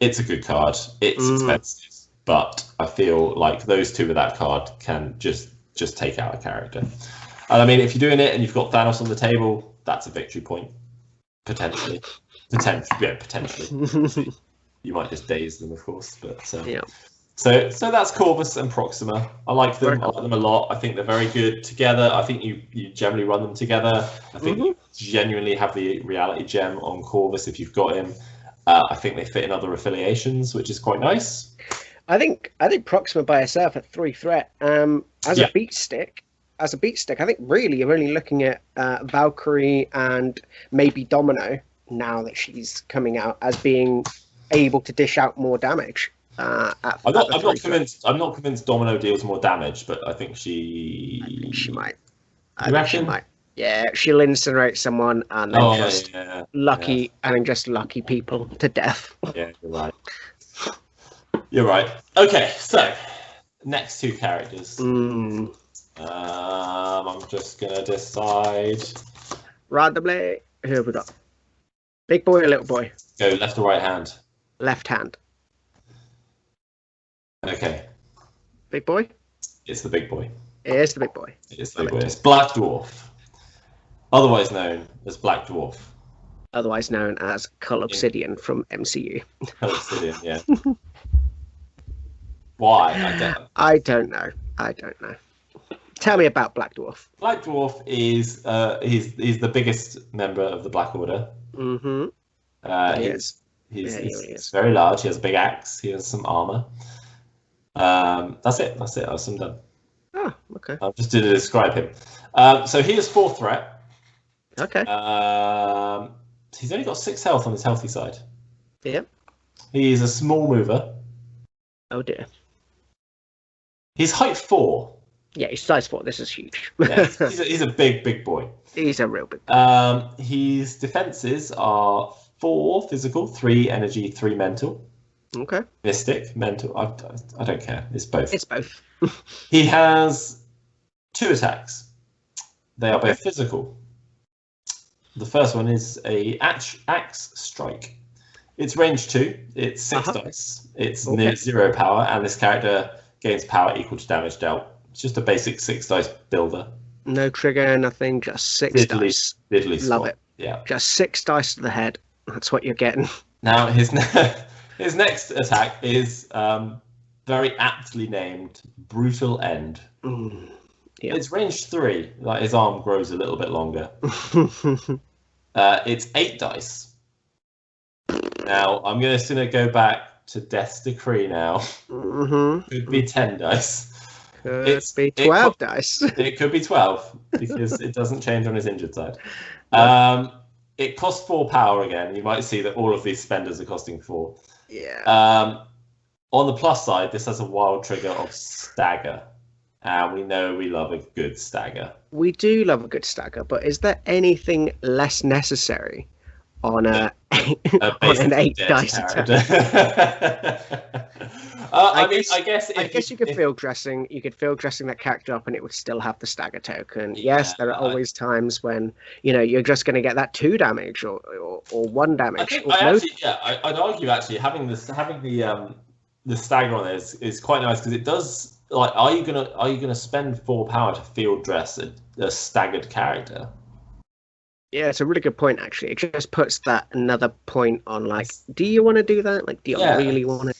a good card. It's expensive, but I feel like those 2 with that card can just take out a character. And I mean, if you're doing it and you've got Thanos on the table, that's a victory point. Potentially. Potentially. You might just daze them, of course, but So that's Corvus and Proxima. I like them. I like them a lot. I think they're very good together. I think you generally run them together. I think you genuinely have the reality gem on Corvus if you've got him. I think they fit in other affiliations, which is quite nice. I think Proxima by herself at 3 threat. As a beat stick, I think really you're only looking at Valkyrie and maybe Domino now that she's coming out as being able to dish out more damage. I'm not convinced Domino deals more damage, but I think she might. She might. Yeah, she'll incinerate someone and then just lucky people to death. Yeah, you're right. You're right. Okay, so next 2 characters. I'm just gonna decide randomly. Who have we got? Big boy or little boy? Go left or right hand? Left hand. Okay. Big boy? It's the big boy. It is the big boy. It's the big boy. It's Black Dwarf. Otherwise known as Black Dwarf. Otherwise known as Cull Obsidian from MCU. Cull Obsidian, yeah. Why? I don't know. Tell me about Black Dwarf. Black Dwarf is he's the biggest member of the Black Order. Mm-hmm. He's very large. He has a big axe. He has some armor. That's it. I was done. Oh, okay. I just did to describe him. So he is 4 threat. Okay. He's only got 6 health on his healthy side. Yep. He's a small mover. Oh dear. He's height 4. Yeah, he's size 4. This is huge. Yeah, he's a big boy. He's a real big boy. His defenses are 4 physical, 3 energy, 3 mental. Okay. Mystic, mental. I don't care. It's both. It's both. He has 2 attacks. They are both physical. The first one is a axe strike. It's range 2. It's 6 dice. It's near 0 power, and this character gains power equal to damage dealt. It's just a basic 6 dice builder. No trigger, nothing. Just 6 dice. Love it. Yeah. Just 6 dice to the head. That's what you're getting. Now his next attack is very aptly named Brutal End. Yeah. It's range 3. Like his arm grows a little bit longer. It's 8 dice. Now I'm just gonna go back to Death's Decree now. Could be 10 dice. Could be 12 dice. It could be 12 because it doesn't change on his injured side. It costs 4 power again. You might see that all of these spenders are costing 4. Yeah. On the plus side, this has a wild trigger of stagger. And we know we love a good stagger. We do love a good stagger, but is there anything less necessary on a on an basically 8 dead dice character. attack. I guess you could field dressing. You could field dressing that character up, and it would still have the stagger token. Yeah, Yes, there are always times when you're just going to get that 2 damage or 1 damage. I'd argue actually having the stagger on there is quite nice because it does. Like, are you gonna spend 4 power to field dress a staggered character? Yeah, it's a really good point. Actually, it just puts that another point on. Like, do you want to do that? Like, do you really want to?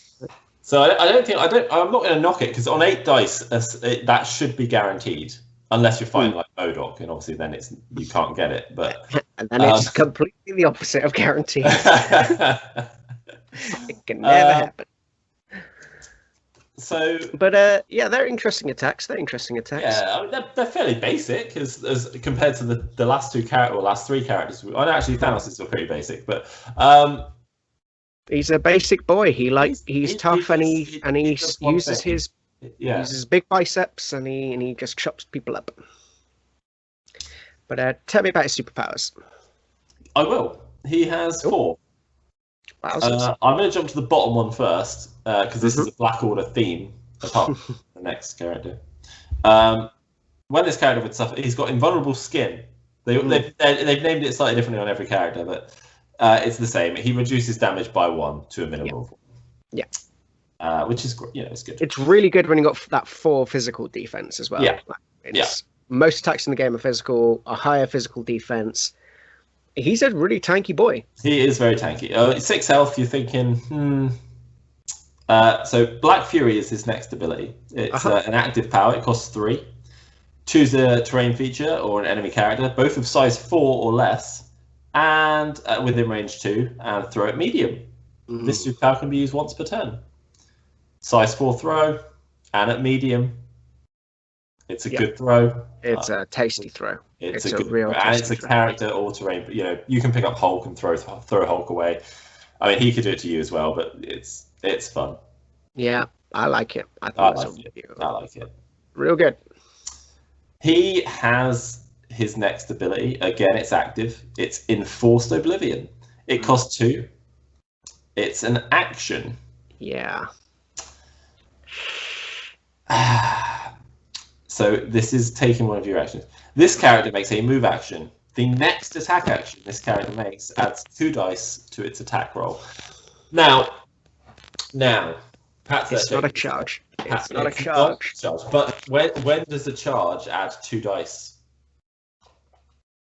So I'm not going to knock it because on 8 dice that should be guaranteed unless you're fighting like Modok, and obviously then you can't get it. But and then it's completely the opposite of guaranteed. It can never happen. So, but they're interesting attacks. Yeah, I mean, they're fairly basic as compared to the last 3 characters. I know actually Thanos is still pretty basic, but. He's a basic boy. He's tough, and he uses his big biceps, and he just chops people up. But tell me about his superpowers. I will. He has 4. I'm going to jump to the bottom one first because this is a Black Order theme, apart from the next character. When this character would suffer, he's got invulnerable skin. They've named it slightly differently on every character, but. It's the same. He reduces damage by 1 to a minimum of 1. Yeah. Which is great. It's good. It's really good when you got that 4 physical defense as well. Yeah. Most attacks in the game are physical, a higher physical defense. He's a really tanky boy. He is very tanky. 6 health, you're thinking, So Black Fury is his next ability. It's an active power. It costs 3. Choose a terrain feature or an enemy character, both of size 4 or less. And within range 2, and throw it medium. This superpower can be used once per turn. Size 4 throw, and at medium. It's a good throw. It's a tasty throw. It's a good real throw. And it's a character or terrain. You can pick up Hulk and throw Hulk away. I mean, he could do it to you as well, but it's fun. Yeah, I like it. I like it. Real good. He has. His next ability, again, it's active. It's Enforced Oblivion. It costs 2. It's an action. Yeah. So this is taking one of your actions. This character makes a move action. The next attack action this character makes adds 2 dice to its attack roll. Now, Pat, it's not a charge. It's not a charge. But when does the charge add 2 dice?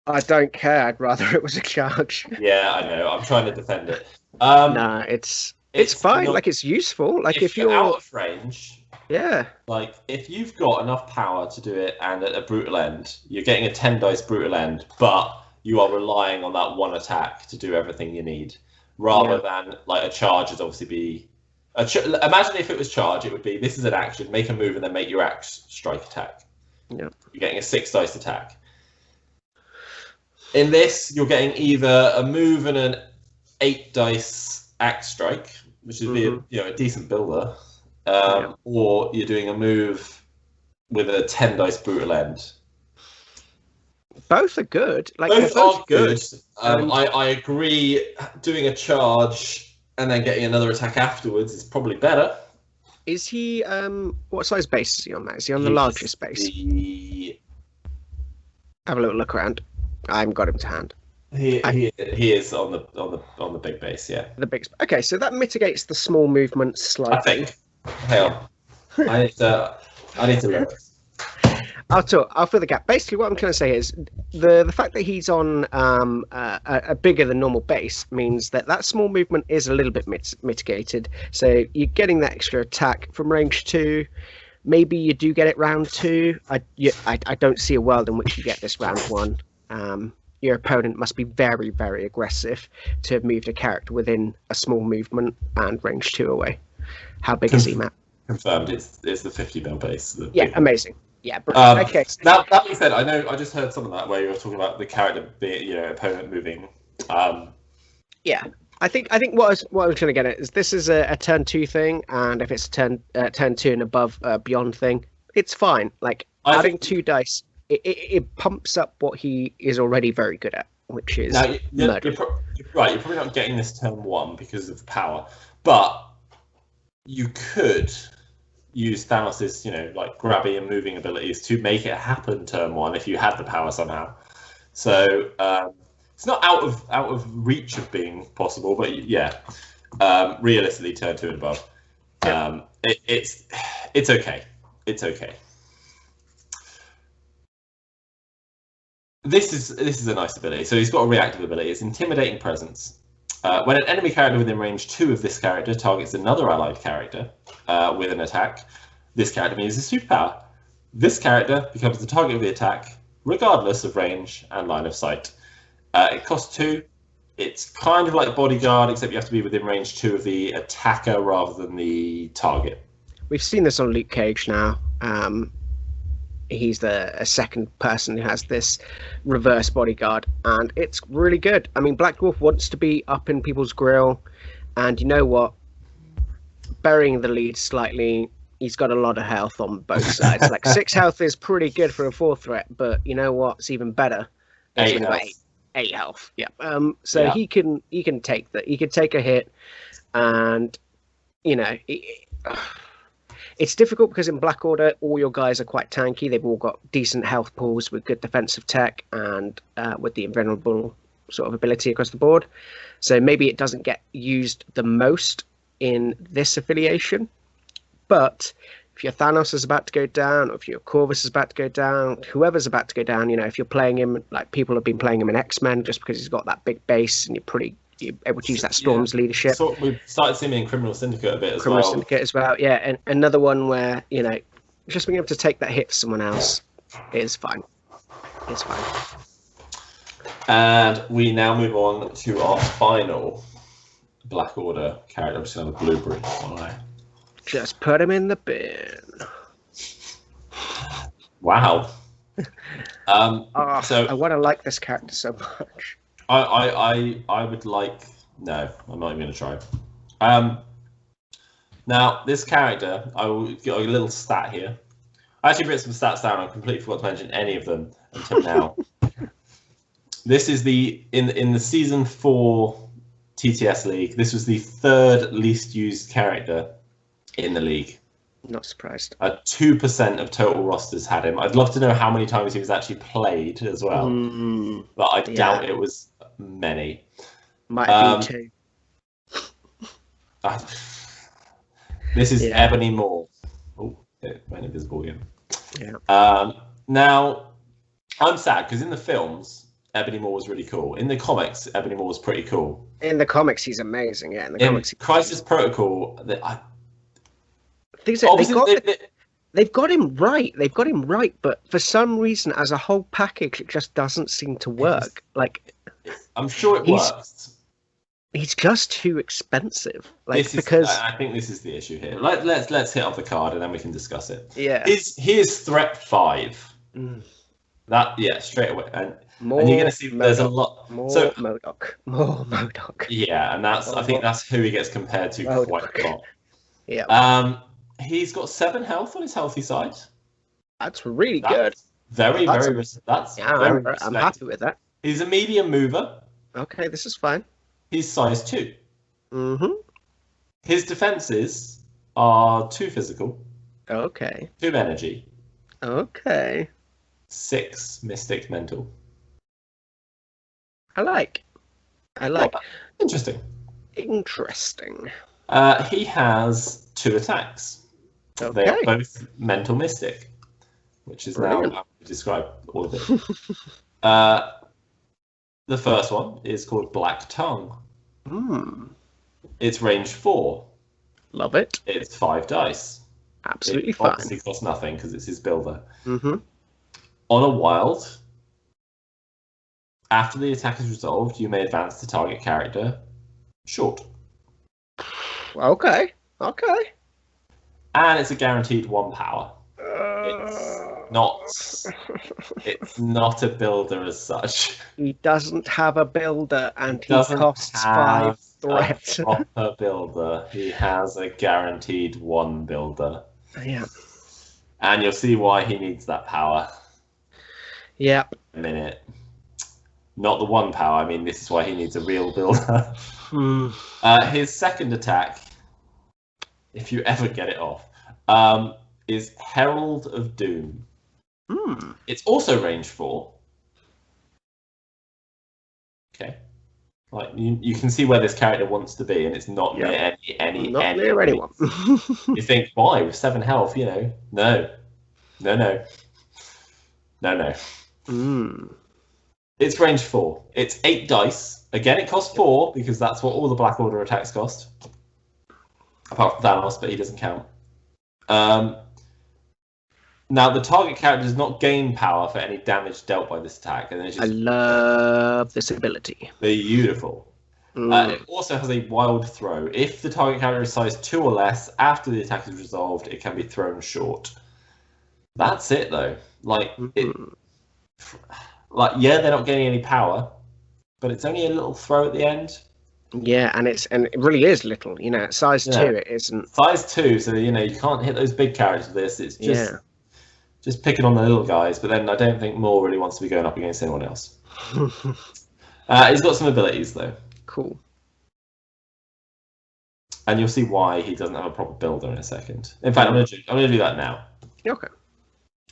I don't care. I'd rather it was a charge. Yeah, I know. I'm trying to defend it. Nah, it's fine. Like, it's useful. Like, if you're out of range. Yeah. Like, if you've got enough power to do it and at a brutal end, you're getting a 10 dice brutal end, but you are relying on that 1 attack to do everything you need, rather than like a charge would obviously be. Imagine if it was charge, it would be this is an action, make a move, and then make your axe strike attack. Yeah. You're getting a 6 dice attack. In this, you're getting either a move and an 8 dice axe strike, which would be a decent builder, or you're doing a move with a 10 dice brutal end. Both are good. Like, both are good. I agree. Doing a charge and then getting another attack afterwards is probably better. Is he? What size base is he on? That is he on the largest base? Have a little look around. I haven't got him to hand. He is on the big base, yeah. The big. Okay, so that mitigates the small movement slightly. I think. Hang on. I need to look. I'll fill the gap. Basically, what I'm trying to say is the fact that he's on a bigger than normal base means that small movement is a little bit mitigated. So you're getting that extra attack from range 2. Maybe you do get it round 2. I don't see a world in which you get this round 1. Your opponent must be very, very aggressive to have moved a character within a small movement and range 2 away. How big is he, Matt? Confirmed. It's the 50 mil base. Yeah, amazing. Yeah, brilliant. Okay. That being said, I just heard some of that where you were talking about the character being, opponent moving. Yeah, I think what I was trying to get at is this is a turn 2 thing, and if it's turn 2 and above beyond thing, it's fine. Like adding 2 dice. It pumps up what he is already very good at. which is now you're right. You're probably not getting this turn 1 because of the power, but you could use Thanos's, like grabby and moving abilities to make it happen turn 1 if you had the power somehow. So it's not out of reach of being possible, but yeah, realistically, turn 2 and above. It's okay. It's okay. This is a nice ability. So he's got a reactive ability. It's Intimidating Presence. When an enemy character within range 2 of this character targets another allied character with an attack, this character means a superpower. This character becomes the target of the attack, regardless of range and line of sight. It costs 2. It's kind of like Bodyguard, except you have to be within range 2 of the attacker rather than the target. We've seen this on Luke Cage now. He's a second person who has this reverse Bodyguard, and it's really good. I mean, Black Dwarf wants to be up in people's grill, and you know what? Burying the lead slightly, he's got a lot of health on both sides. Like 6 health is pretty good for a 4 threat, but you know what? It's even better. 8 health. 8 health. Yeah. So he can take that. He can take a hit, and it's difficult because in Black Order, all your guys are quite tanky. They've all got decent health pools with good defensive tech and with the invulnerable sort of ability across the board. So maybe it doesn't get used the most in this affiliation. But if your Thanos is about to go down, or if your Corvus is about to go down, whoever's about to go down, if you're playing him, like people have been playing him in X-Men just because he's got that big base and you're able to use that Storm's leadership. So we've started seeing him in Criminal Syndicate a bit as well. Criminal Syndicate as well, yeah. And another one where, just being able to take that hit for someone else is fine. It's fine. And we now move on to our final Black Order character. I'm just going to have a blueberry. All right. Just put him in the bin. Wow. So I want to like this character so much. I would like. No, I'm not even going to try. Now this character, I will get a little stat here. I actually wrote some stats down. I completely forgot to mention any of them until now. This is in the season 4 TTS League. This was the 3rd least used character in the league. Not surprised. 2% of total rosters had him. I'd love to know how many times he was actually played as well, but I doubt it was many. Might have been 2. This is Ebony Maw. Oh, it went invisible again. Yeah. Now, I'm sad because in the films, Ebony Maw was really cool. In the comics, Ebony Maw was pretty cool. In the comics, he's amazing. Yeah, in the comics. Crisis Protocol, they've got him right. They've got him right, but for some reason, as a whole package, it just doesn't seem to work. I'm sure it works. He's just too expensive. I think this is the issue here. Let's hit off the card and then we can discuss it. Yeah. Here's threat 5. Straight away. And you're going to see there's a lot. More MODOK. Yeah, and I think that's who he gets compared to quite a lot. Yeah. He's got 7 health on his healthy side. That's really good. I'm happy with that. He's a medium mover. Okay, this is fine. He's size 2. Mm-hmm. His defenses are 2 physical. Okay. 2 energy. Okay. 6 mystic mental. I like. Interesting. He has 2 attacks. Okay. They are both mental mystic, which is now how we describe all of it. The first one is called Black Tongue. It's range 4. Love it. It's 5 dice. Absolutely it fine. Obviously costs nothing because it's his builder. Mm-hmm. On a wild, after the attack is resolved, you may advance the target character short. Okay. And it's a guaranteed 1 power. It's not a builder as such. He doesn't have a builder, and he costs 5 threat. A proper builder. He has a guaranteed 1 builder. Yeah. And you'll see why he needs that power. Yep. In a minute. not the 1 power. I mean, this is why he needs a real builder. His second attack, if you ever get it off, is Herald of Doom. It's also range 4. Okay. Like you can see where this character wants to be, and it's not near near anyone. You think, why? With 7 health, you know? No. It's range 4. It's 8 dice. Again, it costs 4 because that's what all the Black Order attacks cost. Apart from Thanos, but he doesn't count. Now, the target character does not gain power for any damage dealt by this attack. And it's just, I love this ability. Beautiful. It also has a wild throw. If the target character is size 2 or less, after the attack is resolved, it can be thrown short. That's it, though. They're not getting any power, but it's only a little throw at the end. Yeah, and it really is little. You know, size 2, it isn't. Size 2, so you can't hit those big characters with this. It's just picking on the little guys. But then I don't think Moore really wants to be going up against anyone else. He's got some abilities though. Cool. And you'll see why he doesn't have a proper builder in a second. In fact, I'm going to do that now. Okay.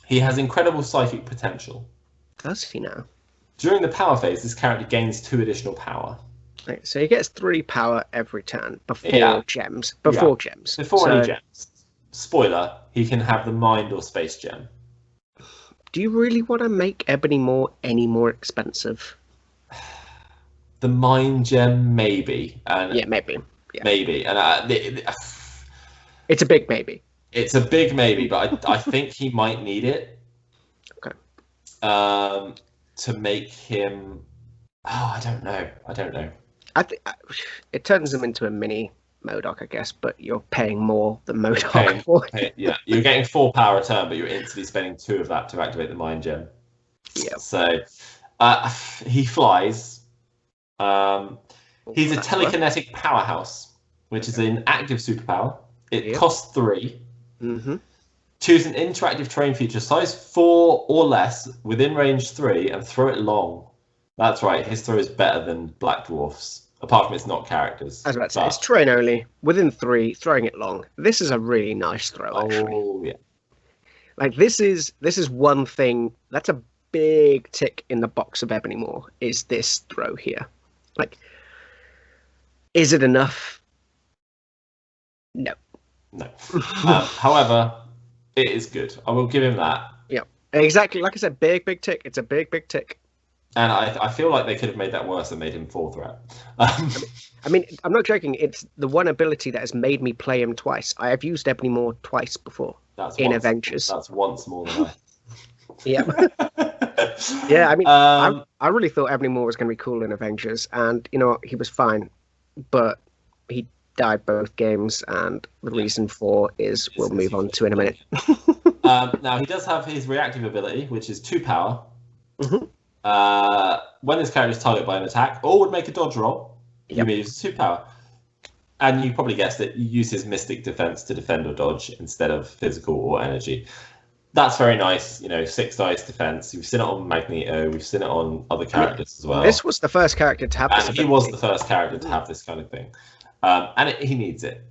He has incredible psychic potential. Does he now? During the power phase, this character gains 2 additional power. Right, so he gets 3 power every turn before gems. Before gems. Before any gems. Spoiler, he can have the mind or space gem. Do you really want to make Ebony Moore any more expensive? The mind gem, maybe. And maybe. Yeah. Maybe. And it's a big maybe. It's a big maybe, but I think he might need it. Okay. To make him... Oh, I don't know. I think it turns him into a mini MODOK, I guess, but you're paying more than MODOK for it. Yeah, you're getting 4 power a turn, but you're instantly spending 2 of that to activate the mind gem. Yeah. So he flies. He's a telekinetic powerhouse, which is an active superpower. It costs 3. Choose an interactive terrain feature size 4 or less within range 3 and throw it long. That's right, his throw is better than Black Dwarf's. Apart from it's not characters. I was about to say, it's terrain only, within 3, throwing it long. This is a really nice throw, actually. Oh, yeah. Like, this is one thing, that's a big tick in the box of Ebony Moore, is this throw here. Like, is it enough? No. However, it is good. I will give him that. Yeah, exactly. Like I said, big tick. It's a big tick. And I feel like they could have made that worse and made him 4 threat. I mean, I'm not joking. It's the one ability that has made me play him twice. I have used Ebony Moore twice before Avengers. That's once more than I. Yeah. Yeah, I mean, I really thought Ebony Moore was going to be cool in Avengers, and you know he was fine, but he died both games, and the reason for is we'll move on to in a minute. Now he does have his reactive ability, which is 2 power. When this character is targeted by an attack or would make a dodge roll, you may use 2 power. And you probably guessed it, you use his mystic defense to defend or dodge instead of physical or energy. That's very nice, 6 dice defense. We've seen it on Magneto, we've seen it on other characters as well. This was the first character to have this ability. He was the first character to have this kind of thing. And he needs it.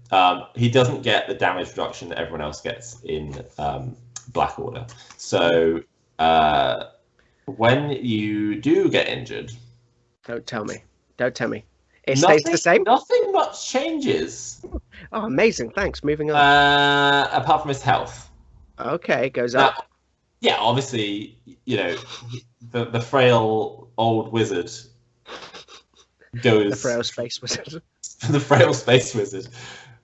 He doesn't get the damage reduction that everyone else gets in Black Order. So when you do get injured... Don't tell me. It stays the same? Nothing much changes. Oh, amazing. Thanks. Moving on. Apart from his health. Okay, goes up. Yeah, obviously, the frail old wizard goes... The frail space wizard. The frail space wizard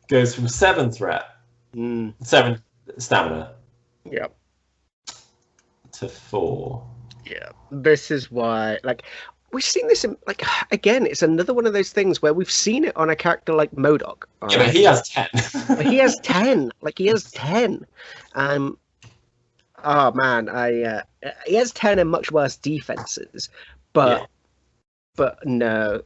goes from 7 threat, 7 stamina, to 4. Yeah, this is why, we've seen this in, again, it's another one of those things where we've seen it on a character like MODOK. Yeah, but he has 10. He has 10. He has 10. Oh, man, he has 10 and much worse defenses, but no,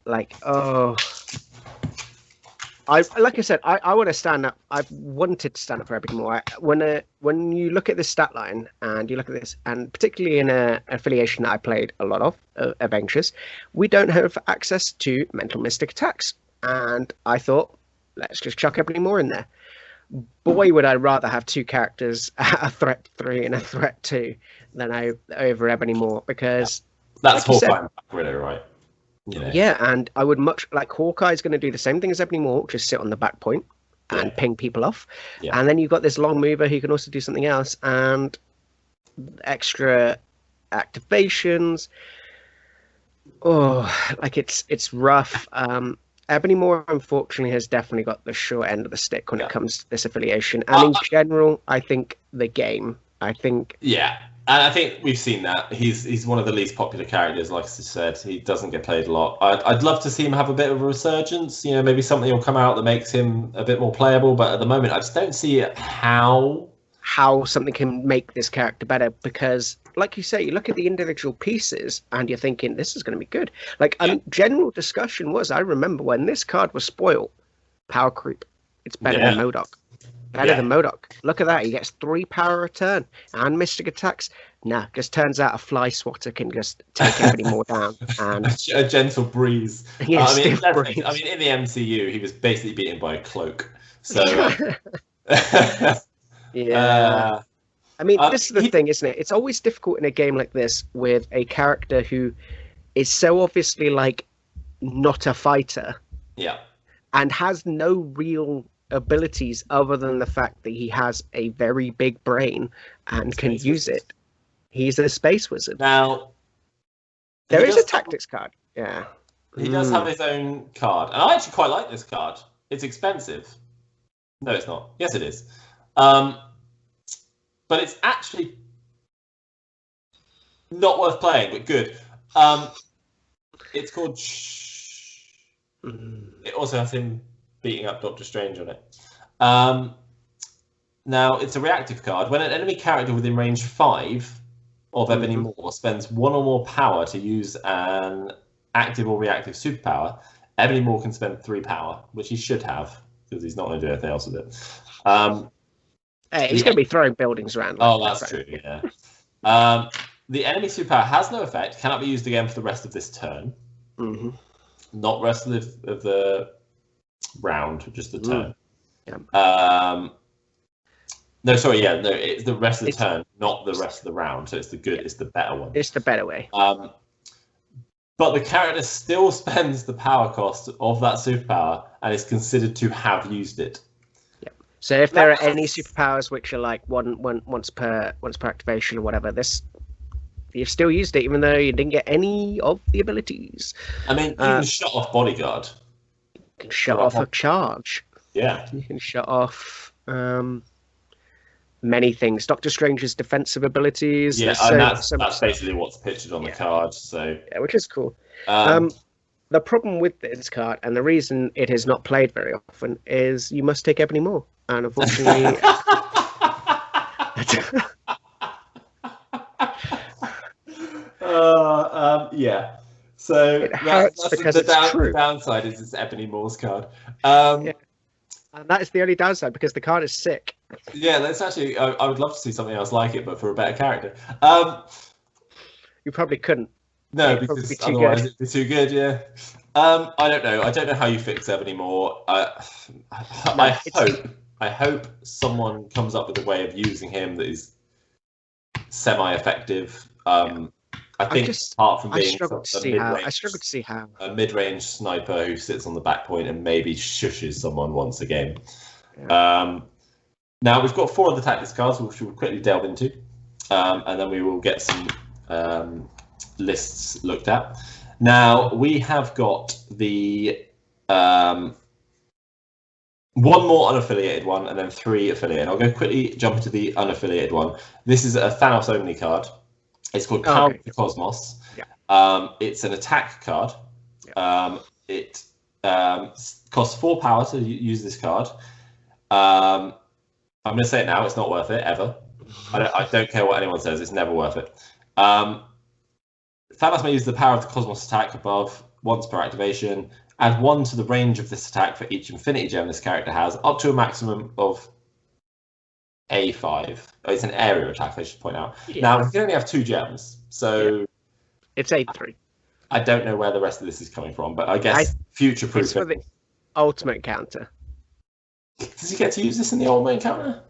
like I said, I want to stand up. I've wanted to stand up for Ebony Maw. When you look at this stat line and you look at this, and particularly in an affiliation that I played a lot of Avengers, we don't have access to mental mystic attacks. And I thought, let's just chuck Ebony Maw in there. Boy, would I rather have two characters, a threat 3 and a threat 2, than over Ebony Maw, because that's like Hawkeye, really, right? You know. Yeah, and I would much like Hawkeye's going to do the same thing as Ebony Maw, just sit on the back point and ping people off. Yeah. And then you've got this long mover who can also do something else, and extra activations. Oh, like it's rough. Ebony Maw, unfortunately, has definitely got the short end of the stick when it comes to this affiliation. And in general, I think the game, Yeah. And I think we've seen that. He's one of the least popular characters, like I said. He doesn't get played a lot. I'd love to see him have a bit of a resurgence. You know, maybe something will come out that makes him a bit more playable. But at the moment, I just don't see how something can make this character better. Because, like you say, you look at the individual pieces and you're thinking, this is going to be good. Like, general discussion was, I remember when this card was spoiled, power creep. It's better than MODOK. Better than MODOK. Look at that. He gets 3 power return and mystic attacks. Nah, just turns out a fly swatter can just take Ebony Maw down. And a gentle breeze. Yeah, I mean, in the MCU, he was basically beaten by a cloak. So. Yeah. I mean, this is the thing, isn't it? It's always difficult in a game like this with a character who is so obviously like not a fighter. Yeah. And has no real abilities other than the fact that he has a very big brain and can use it. He's a space wizard. Now, there is a tactics card. Yeah. He does have his own card. And I actually quite like this card. It's expensive. No, it's not. Yes, it is. But it's actually not worth playing, but good. It's called... It also has him beating up Doctor Strange on it. Now, it's a reactive card. When an enemy character within range 5 of Ebony Maw spends 1 or more power to use an active or reactive superpower, Ebony Maw can spend 3 power, which he should have, because he's not going to do anything else with it. Hey, he's going to be throwing buildings around. That's true, yeah. The enemy superpower has no effect, cannot be used again for the rest of this turn. Not rest of the round, just the turn. It's the rest of the turn, not the rest of the round. So it's the better one. It's the better way. But the character still spends the power cost of that superpower and is considered to have used it. So if there are any superpowers which are like once per activation or whatever, you've still used it even though you didn't get any of the abilities. I mean, you can shut off Bodyguard. You can shut off a charge. Yeah. You can shut off many things. Doctor Strange's defensive abilities. Yeah, and that's basically what's pictured on the card. So which is cool. The problem with this card, and the reason it is not played very often, is you must take Ebony Maw. And unfortunately... yeah. So that's the downside is it's Ebony Maw's card. And that is the only downside because the card is sick. Yeah, that's actually... I would love to see something else like it, but for a better character. You probably couldn't. No, because otherwise it'd be too good, yeah. I don't know. I don't know how you fix Ebony Maw. I hope someone comes up with a way of using him that is semi-effective. I think apart from being I struggle to see how a mid-range sniper who sits on the back point and maybe shushes someone once a game. Now we've got 4 of the tactics cards, which we'll quickly delve into, and then we will get some lists looked at. Now we have got the 1 more unaffiliated one and then 3 affiliated. I'll go quickly jump into the unaffiliated one. This is a Thanos only card. It's called Power of the Cosmos. It's an attack card. It costs 4 power to use this card. I'm going to say it now. It's not worth it ever. I don't care what anyone says. It's never worth it. Thanos may use the Power of the Cosmos attack above once per activation, Add 1 to the range of this attack for each Infinity Gem this character has, up to a maximum of A5. Oh, it's an area attack, I should point out. Yeah. Now, we can only have 2 gems, so... It's A3. I don't know where the rest of this is coming from, but I guess future-proof. It's for the ultimate counter. Does he get to use this in the ultimate counter?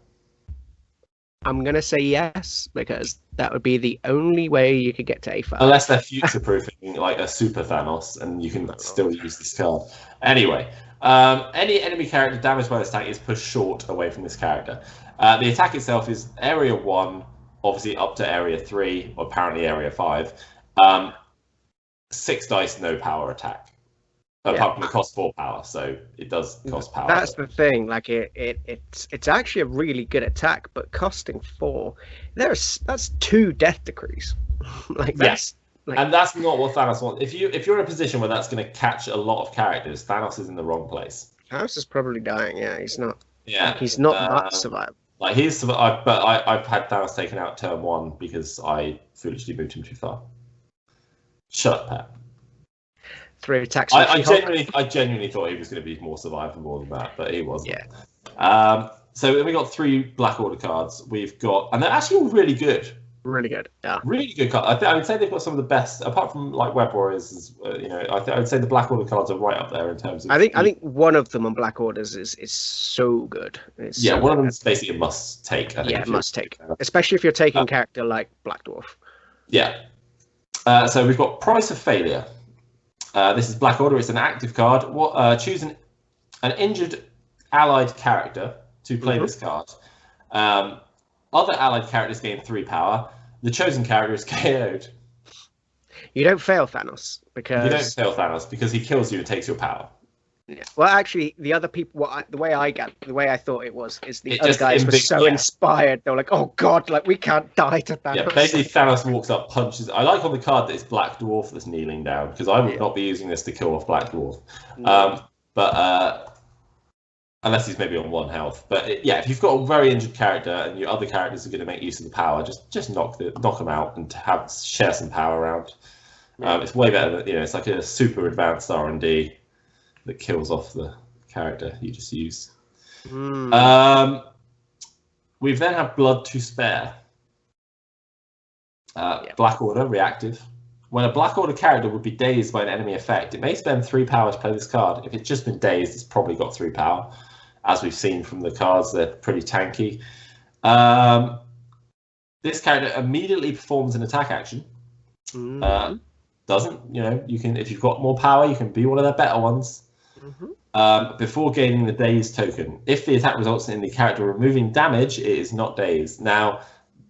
I'm going to say yes, because that would be the only way you could get to A5. Unless they're future-proofing, like a Super Thanos, and you can still use this card. Anyway, any enemy character damaged by this attack is pushed short away from this character. The attack itself is Area 1, obviously up to Area 3, or apparently Area 5. 6 dice, no power attack. Apart from it costs 4 power, so it does cost power. That's the thing. Like it's actually a really good attack, but costing 4. That's 2 death decrees. And that's not what Thanos wants. If you're in a position where that's going to catch a lot of characters, Thanos is in the wrong place. Thanos is probably dying. Yeah, he's not. Yeah, like, he's not that survived. Like he's survived, but I've had Thanos taken out turn 1 because I foolishly moved him too far. Shut up, Pat. 3 attacks. I genuinely thought he was going to be more survivable than that, but he wasn't. Yeah. So then we got 3 Black Order cards. We've got, and they're actually all really good. Really good. Yeah. Really good cards. I would say they've got some of the best, apart from like Web Warriors. I would say the Black Order cards are right up there in terms of. I think one of them on Black Orders is so good. One of them is basically a must take. I think, must take, especially if you're taking a character like Black Dwarf. Yeah. So we've got Price of Failure. This is Black Order. It's an active card. Choose an injured allied character to play this card. Other allied characters gain 3 power. The chosen character is KO'd. You don't fail Thanos because he kills you and takes your power. Yeah. Well, actually, the other people, the way I thought it was, is the other guys were so inspired. They were like, "Oh God, like we can't die to Thanos." Yeah, basically, Thanos walks up, punches. I like on the card that it's Black Dwarf that's kneeling down because I would not be using this to kill off Black Dwarf. But unless he's maybe on 1 health. But if you've got a very injured character and your other characters are going to make use of the power, just knock them out and share some power around. It's way better than it's like a super advanced R&D. That kills off the character you just used. We then have Blood to Spare. Black Order, reactive. When a Black Order character would be dazed by an enemy effect, it may spend 3 power to play this card. If it's just been dazed, it's probably got 3 power. As we've seen from the cards, they're pretty tanky. This character immediately performs an attack action. Doesn't, you can, if you've got more power, you can be one of their better ones. Before gaining the dazed token. If the attack results in the character removing damage, it is not dazed. Now,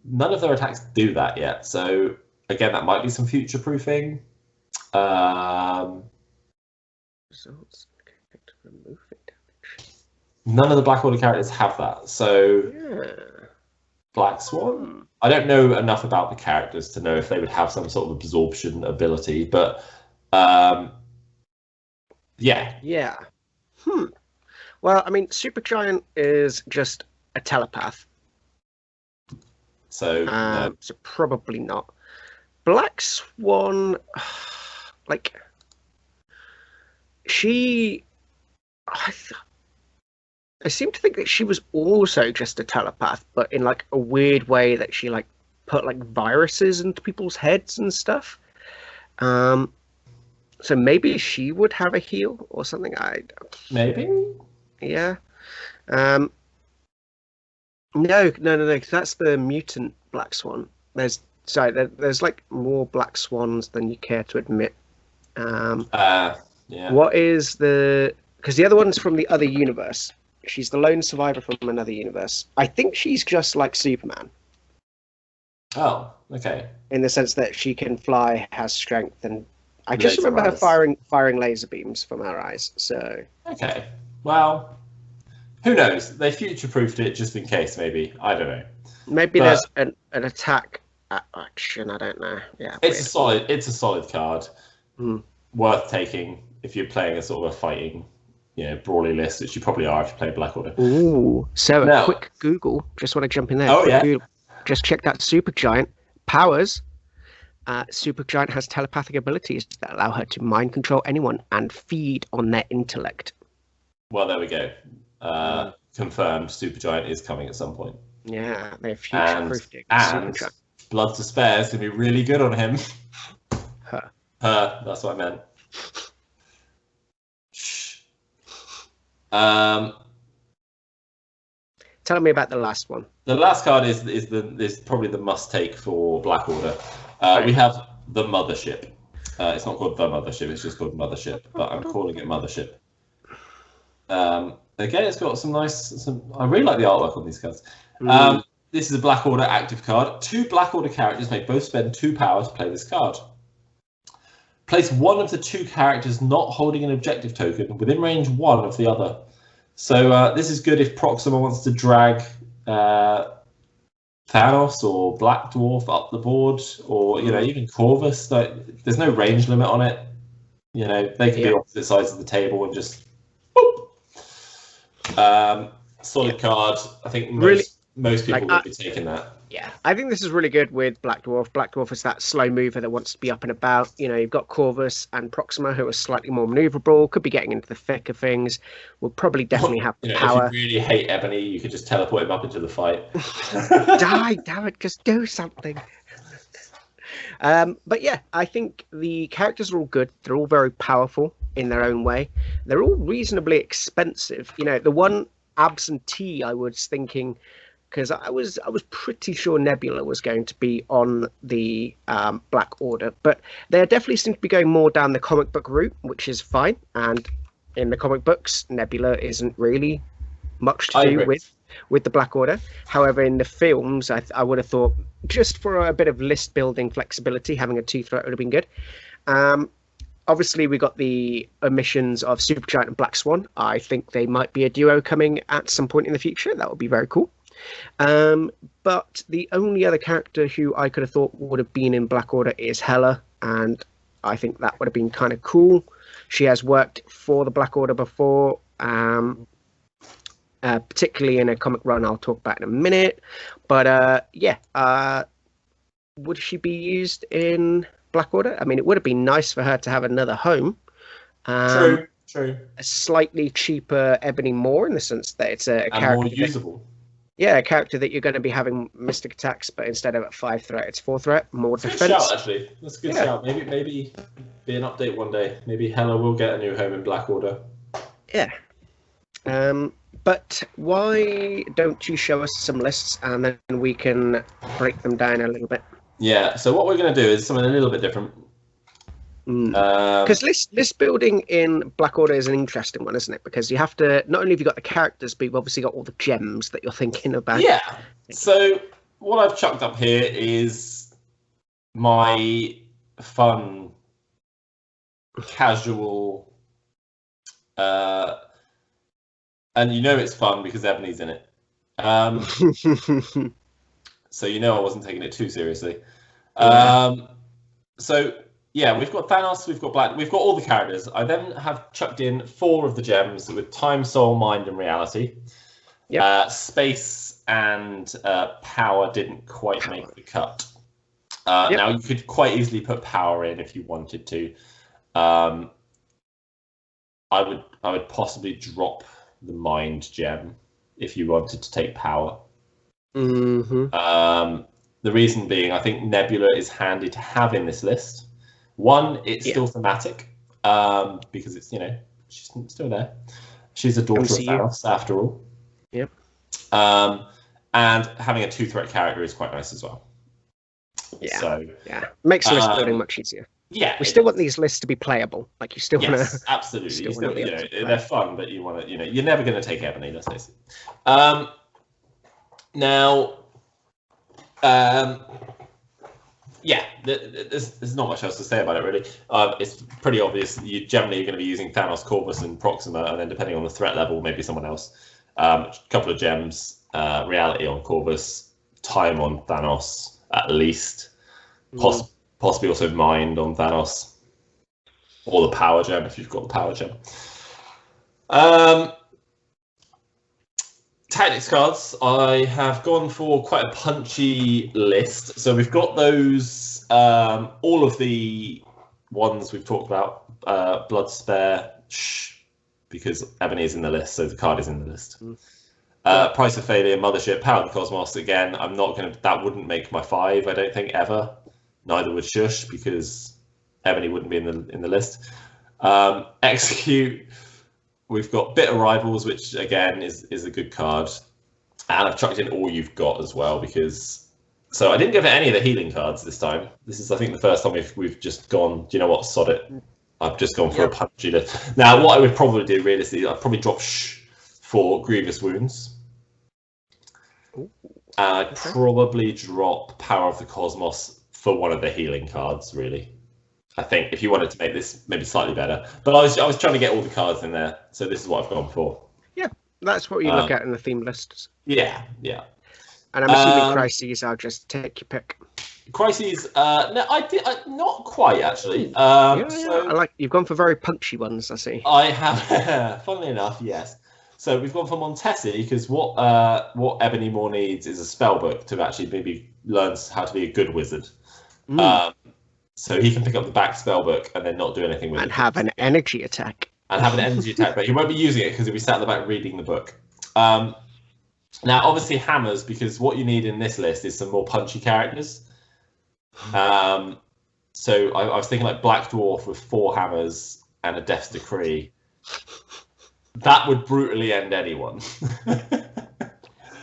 none of their attacks do that yet, so again, that might be some future proofing. Results removing damage. None of the Black Order characters have that, so Black Swan. I don't know enough about the characters to know if they would have some sort of absorption ability, but Yeah. Well, I mean, Supergiant is just a telepath. So probably not. Black Swan, like, I seem to think that she was also just a telepath, but in like a weird way that she like put like viruses into people's heads and stuff. So maybe she would have a heal or something. Maybe. Yeah. No. That's the mutant Black Swan. There's like more Black Swans than you care to admit. What is because the other one's from the other universe. She's the lone survivor from another universe. I think she's just like Superman. Oh, okay. In the sense that she can fly, has strength, and I just remember her firing laser beams from her eyes. So okay, well, who knows? They future-proofed it just in case. Maybe, I don't know. Maybe there's an attack action. I don't know. Yeah, it's a solid card. Worth taking if you're playing a sort of a fighting, brawly list, which you probably are if you play Black Order. Ooh, so a quick Google. Just want to jump in there. Oh yeah. Google. Just check that Supergiant Powers. Supergiant has telepathic abilities that allow her to mind control anyone and feed on their intellect. Well, there we go. Confirmed. Supergiant is coming at some point. Yeah, they're future-proofed. And Blood to Spare is going to be really good on him. Her. That's what I meant. Shh. Tell me about the last one. The last card is probably the must-take for Black Order. We have the Mothership. It's not called the Mothership, it's just called Mothership, but I'm calling it Mothership. Again, it's got some nice... I really like the artwork on these cards. This is a Black Order active card. 2 Black Order characters may both spend 2 power to play this card. Place one of the 2 characters not holding an objective token within range 1 of the other. So this is good if Proxima wants to drag Thanos or Black Dwarf up the board, or even Corvus. There's no range limit on it. They can be opposite sides of the table and just boop. Solid card. I think most people will be taking that. Yeah, I think this is really good with Black Dwarf. Black Dwarf is that slow mover that wants to be up and about. You've got Corvus and Proxima, who are slightly more maneuverable, could be getting into the thick of things. Will probably definitely have the power. If you really hate Ebony, you could just teleport him up into the fight. Die, damn it, just do something. But yeah, I think the characters are all good. They're all very powerful in their own way. They're all reasonably expensive. The one absentee I was thinking, because I was pretty sure Nebula was going to be on the Black Order, but they definitely seem to be going more down the comic book route, which is fine. And in the comic books, Nebula isn't really much to do with the Black Order. However, in the films, I would have thought, just for a bit of list building flexibility, having a 2-threat would have been good. Obviously, we got the omissions of Supergiant and Black Swan. I think they might be a duo coming at some point in the future. That would be very cool. But the only other character who I could have thought would have been in Black Order is Hela, and I think that would have been kind of cool. She has worked for the Black Order before, particularly in a comic run I'll talk about in a minute. But would she be used in Black Order? I mean, it would have been nice for her to have another home. True. A slightly cheaper Ebony Maw, in the sense that it's a character more usable. A character that you're going to be having mystic attacks, but instead of at 5-threat, it's 4-threat, more defense. Good shout, actually. That's a good shout. Maybe be an update one day. Maybe Hela will get a new home in Black Order. Yeah. But why don't you show us some lists, and then we can break them down a little bit? Yeah. So what we're going to do is something a little bit different. Because list building in Black Order is an interesting one, isn't it? Because you have to, not only have you got the characters, but you've obviously got all the gems that you're thinking about. Yeah. So what I've chucked up here is my fun, casual, and it's fun because Ebony's in it. So I wasn't taking it too seriously. So yeah, we've got Thanos, we've got Black, we've got all the characters. I then have chucked in 4 of the gems with Time, Soul, Mind, and Reality. Yep. Space and Power didn't quite make the cut. Now you could quite easily put Power in if you wanted to. I would possibly drop the Mind gem if you wanted to take Power. The reason being, I think Nebula is handy to have in this list. One, it's still thematic, because it's, she's still there. She's a daughter MCU. of Thanos, after all. Yep. And having a 2-threat character is quite nice as well. Yeah. So, makes list building much easier. Yeah. We still want these lists to be playable. Like, you still want to... Yes, absolutely. They're fun, but you want to, you're never going to take Ebony, let's face it. Now... there's not much else to say about it, really. It's pretty obvious that you're generally going to be using Thanos, Corvus, and Proxima, and then depending on the threat level, maybe someone else. A couple of gems, Reality on Corvus, Time on Thanos, at least. Possibly also Mind on Thanos. Or the Power gem, if you've got the Power gem. Tactics cards, I have gone for quite a punchy list. So we've got those all of the ones we've talked about, Blood Spare, because Ebony is in the list, so the card is in the list. Price of Failure, Mothership, Power of the Cosmos. Again, I'm not going to. That wouldn't make my 5, I don't think, ever. Neither would Shush, because Ebony wouldn't be in the list. Execute. We've got Bitter Rivals, which again is a good card, and I've chucked in All You've Got as well, because. So I didn't give it any of the healing cards this time. This is, I think, the first time we've just gone. Do you know what? Sod it. I've just gone for a punchy list. Now, what I would probably do realistically, I'd probably drop for Grievous Wounds. And I'd probably drop Power of the Cosmos for one of the healing cards, really. I think if you wanted to make this maybe slightly better. But I was trying to get all the cards in there, so this is what I've gone for. Yeah, that's what you look at in the theme lists. Yeah. And I'm assuming Crises, I'll just take your pick. Crises, no, I not quite actually. So I like you've gone for very punchy ones. I see. I have, funnily enough, yes. So we've gone for Montesi because what Ebony Moore needs is a spell book to actually maybe learn how to be a good wizard. So he can pick up the back spell book and then not do anything with it. And have an energy attack. But he won't be using it because he'll be sat in the back reading the book. Now, obviously, hammers, because what you need in this list is some more punchy characters. So I was thinking like Black Dwarf with 4 hammers and a Death's Decree. That would brutally end anyone.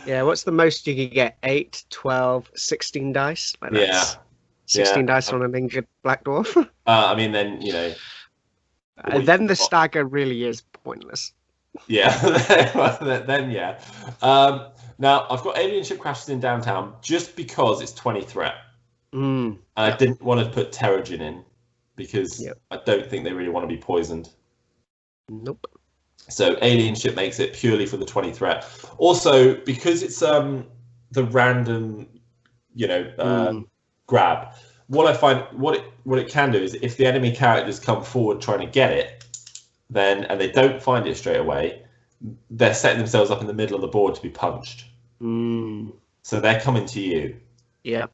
Yeah, what's the most you could get? 8, 12, 16 dice? Like 16 dice on an injured Black Dwarf? I mean, then, you know... then the stagger really is pointless. Yeah, then yeah. Now, I've got Alien Ship Crashes in Downtown just because it's 20 threat. And I didn't want to put Terrigen in because I don't think they really want to be poisoned. Nope. So Alien Ship makes it purely for the 20 threat. Also, because it's the random, grab. What I find, what it can do is if the enemy characters come forward trying to get it, then and they don't find it straight away, they're setting themselves up in the middle of the board to be punched. So they're coming to you. Yeah.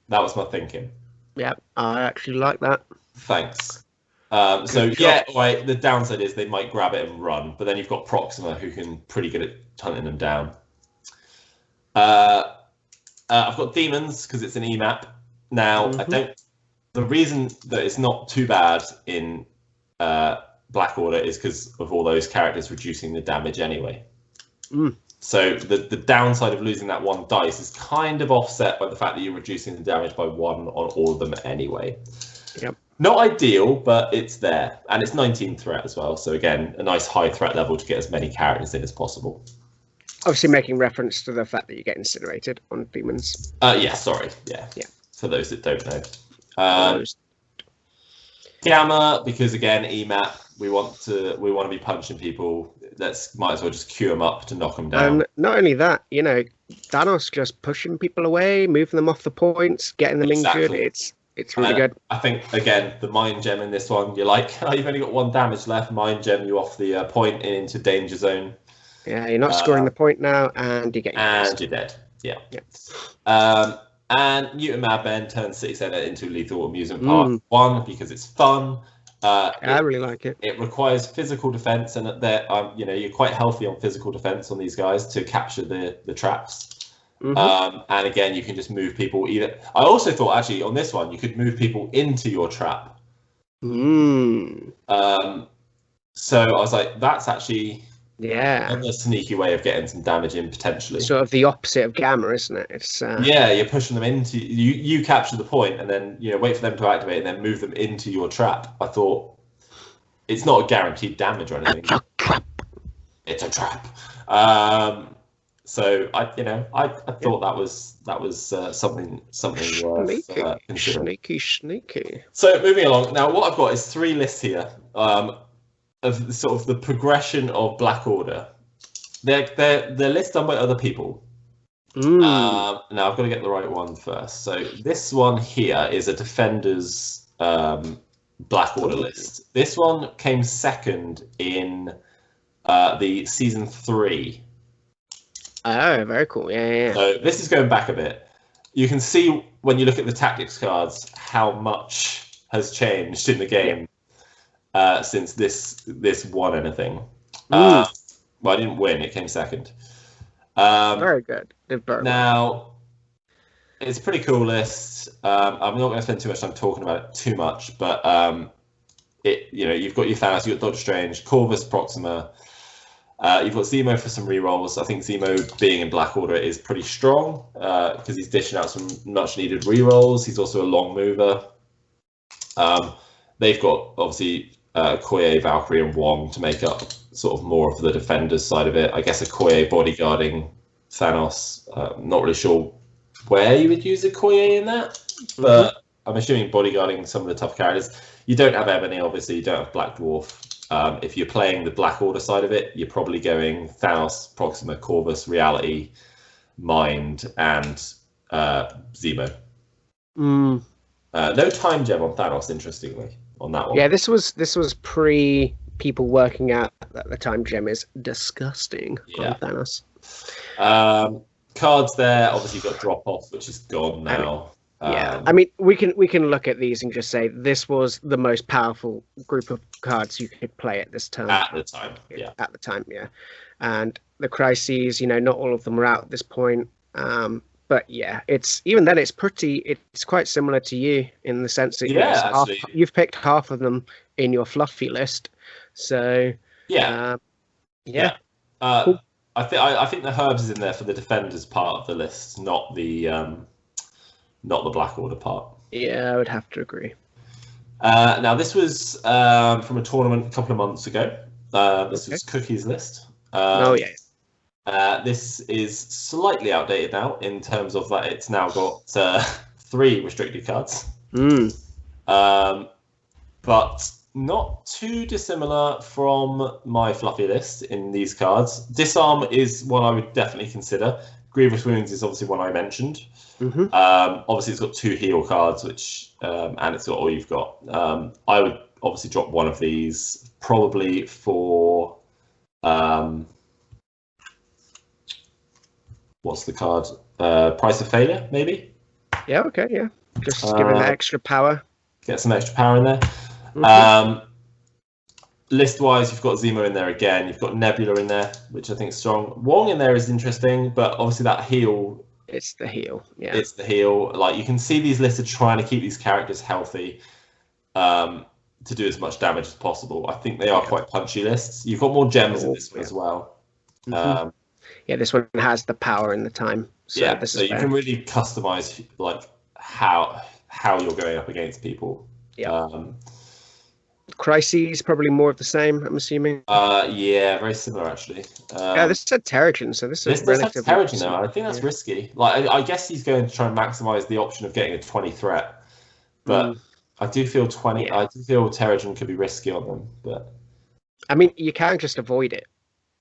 That was my thinking. Yeah, I actually like that. Thanks. The downside is they might grab it and run, but then you've got Proxima who can pretty good at hunting them down. I've got Demons because it's an EMAP. Now, the reason that it's not too bad in Black Order is because of all those characters reducing the damage anyway. So the downside of losing that 1 dice is kind of offset by the fact that you're reducing the damage by 1 on all of them anyway. Yep. Not ideal, but it's there. And it's 19 threat as well. So again, a nice high threat level to get as many characters in as possible. Obviously making reference to the fact that you get incinerated on demons. Yeah. For those that don't know. Gamma, because again, EMAP, we want to be punching people. Might as well just queue them up to knock them down. And not only that, Thanos just pushing people away, moving them off the points, getting them injured. It's really good. I think again, the mind gem in this one, you're like, you've only got 1 damage left. Mind gem you off the point and into danger zone. Yeah, you're not scoring the point now, and you're getting you're dead. Yeah. And Mutant Madmen turns City Centre into Lethal Amusement Park 1 because it's fun. I really like it. It requires physical defense, and you're quite healthy on physical defense on these guys to capture the traps. And again, you can just move people. I also thought actually on this one you could move people into your trap. So I was like, that's actually a sneaky way of getting some damage in potentially. Sort of the opposite of Gamma, isn't it? It's you're pushing them into you capture the point and then wait for them to activate and then move them into your trap. I thought it's not a guaranteed damage or anything. It's a trap. So I thought that was something worth considering. Sneaky. So moving along now, what I've got is 3 lists here. Of sort of the progression of Black Order. They're lists done by other people. Now I've got to get the right one first. So this one here is a Defenders Black Order list. This one came second in the season 3. Oh, very cool. Yeah. So this is going back a bit. You can see when you look at the tactics cards, how much has changed in the game since this won anything. Well, I didn't win; it came second. Very good. Now, it's a pretty cool list. I'm not going to spend too much time talking about it too much, but you've got your Thanos, you've got Doctor Strange, Corvus, Proxima. You've got Zemo for some rerolls. I think Zemo being in Black Order is pretty strong because he's dishing out some much needed rerolls. He's also a long mover. They've got obviously Okoye, Valkyrie, and Wong to make up sort of more of the defenders side of it. I guess Okoye bodyguarding Thanos. Not really sure where you would use Okoye in that, but I'm assuming bodyguarding some of the tough characters. You don't have Ebony, obviously. You don't have Black Dwarf. If you're playing the Black Order side of it, you're probably going Thanos, Proxima, Corvus, Reality, Mind, and Zemo. No time gem on Thanos, interestingly, on that one. Yeah, this was pre people working out that the time gem is disgusting on Thanos. Cards there, obviously you've got Drop Off, which is gone now. I mean, we can look at these and just say this was the most powerful group of cards you could play at this time. At the time, and the crises, not all of them are out at this point. But it's even then it's quite similar to you in the sense that you've picked half of them in your fluffy list. So cool. I think the herbs is in there for the defenders part of the list, not the Black Order part. Yeah, I would have to agree. Now, this was from a tournament a couple of months ago. This was Cookie's list. This is slightly outdated now in terms of that it's now got 3 restricted cards. But not too dissimilar from my fluffy list in these cards. Disarm is one I would definitely consider. Grievous Wounds is obviously one I mentioned. Obviously, it's got 2 heal cards, which and it's got all you've got. I would obviously drop one of these, probably for what's the card? Price of Failure, maybe. Yeah. Okay. Yeah. Just giving that extra power. Get some extra power in there. List-wise, you've got Zemo in there again. You've got Nebula in there, which I think is strong. Wong in there is interesting, but obviously that heal. It's the heal. Yeah. It's the heal. Like, you can see these lists are trying to keep these characters healthy to do as much damage as possible. I think they are quite punchy lists. You've got more gems in this one as well. This one has the power and the time. So you can really customize like how you're going up against people. Crises, probably more of the same, I'm assuming. Very similar actually. This said Terrigen, so this is relatively Terrigen though. I think that's risky. Like, I guess he's going to try and maximize the option of getting a 20 threat, but I do feel 20. I do feel Terrigen could be risky on them, but I mean, you can just avoid it.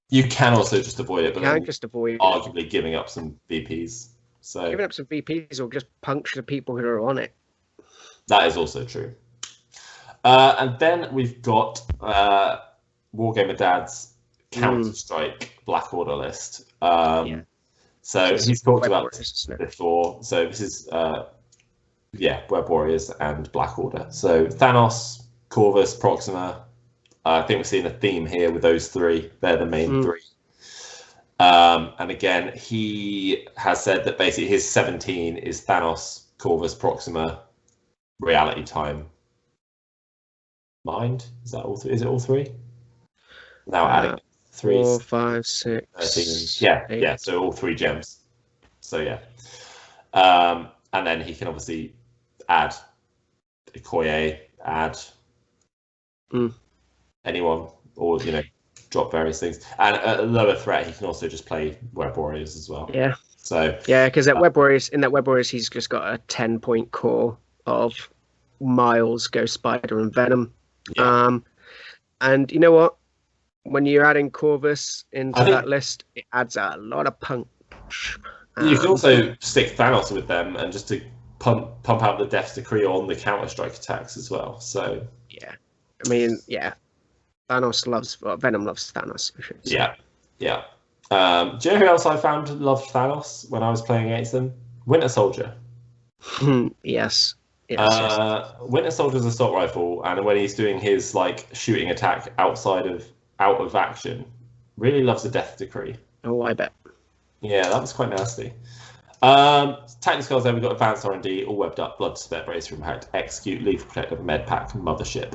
You can also just avoid it, but arguably giving up some VPs. So giving up some VPs will just puncture the people who are on it. That is also true. And then we've got Wargamer Dad's Counter-Strike Black Order list. So he's talked about this before. So this is Web Warriors and Black Order. So Thanos, Corvus, Proxima. I think we're seeing a theme here with those 3. They're the main 3. And again, he has said that basically his 17 is Thanos, Corvus, Proxima, Reality Time, Mind. Is that all? Is it all 3? Now adding 3, 4, 5, 6, 13. Yeah. So all 3 gems. So and then he can obviously add Okoye, add anyone, or drop various things. And at a lower threat, he can also just play Web Warriors as well. Yeah. So because in that Web Warriors, he's just got a 10-point core of Miles, Ghost Spider, and Venom. And you know what? When you're adding Corvus into that list, it adds a lot of punch. You can also stick Thanos with them and just to pump out the Death Decree on the Counter-Strike attacks as well. So I mean, Venom loves Thanos. I should say. Yeah. Do you know who else I found loved Thanos when I was playing against them? Winter Soldier. Yes. Yes. Winter Soldier's assault rifle, and when he's doing his like shooting attack out of action, really loves the Death Decree. Oh, I bet. Yeah, that was quite nasty. Tactics cards there, we've got Advanced R&D, all webbed up, Blood Spare, Bracer, Impact, Execute, Lethal Protector, Med Pack, Mothership.